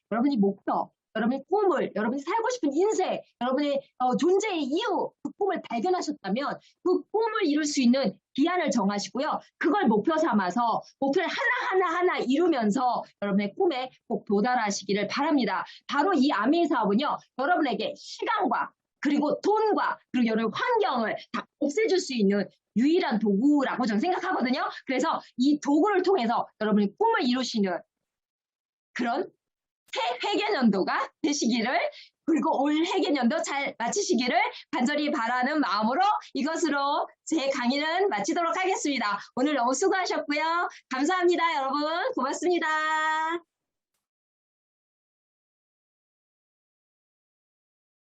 여러분이 목표, 여러분의 꿈을, 여러분이 살고 싶은 인생, 여러분의 존재의 이유, 그 꿈을 발견하셨다면 그 꿈을 이룰 수 있는 기한을 정하시고요. 그걸 목표 삼아서 목표를 하나하나 이루면서 여러분의 꿈에 꼭 도달하시기를 바랍니다. 바로 이 아미 사업은요, 여러분에게 시간과 그리고 돈과 그리고 여러 환경을 다 없애줄 수 있는 유일한 도구라고 저는 생각하거든요. 그래서 이 도구를 통해서 여러분이 꿈을 이루시는 그런 새 회계년도가 되시기를, 그리고 올 회계년도 잘 마치시기를 간절히 바라는 마음으로 이것으로 제 강의는 마치도록 하겠습니다. 오늘 너무 수고하셨고요. 감사합니다, 여러분. 고맙습니다.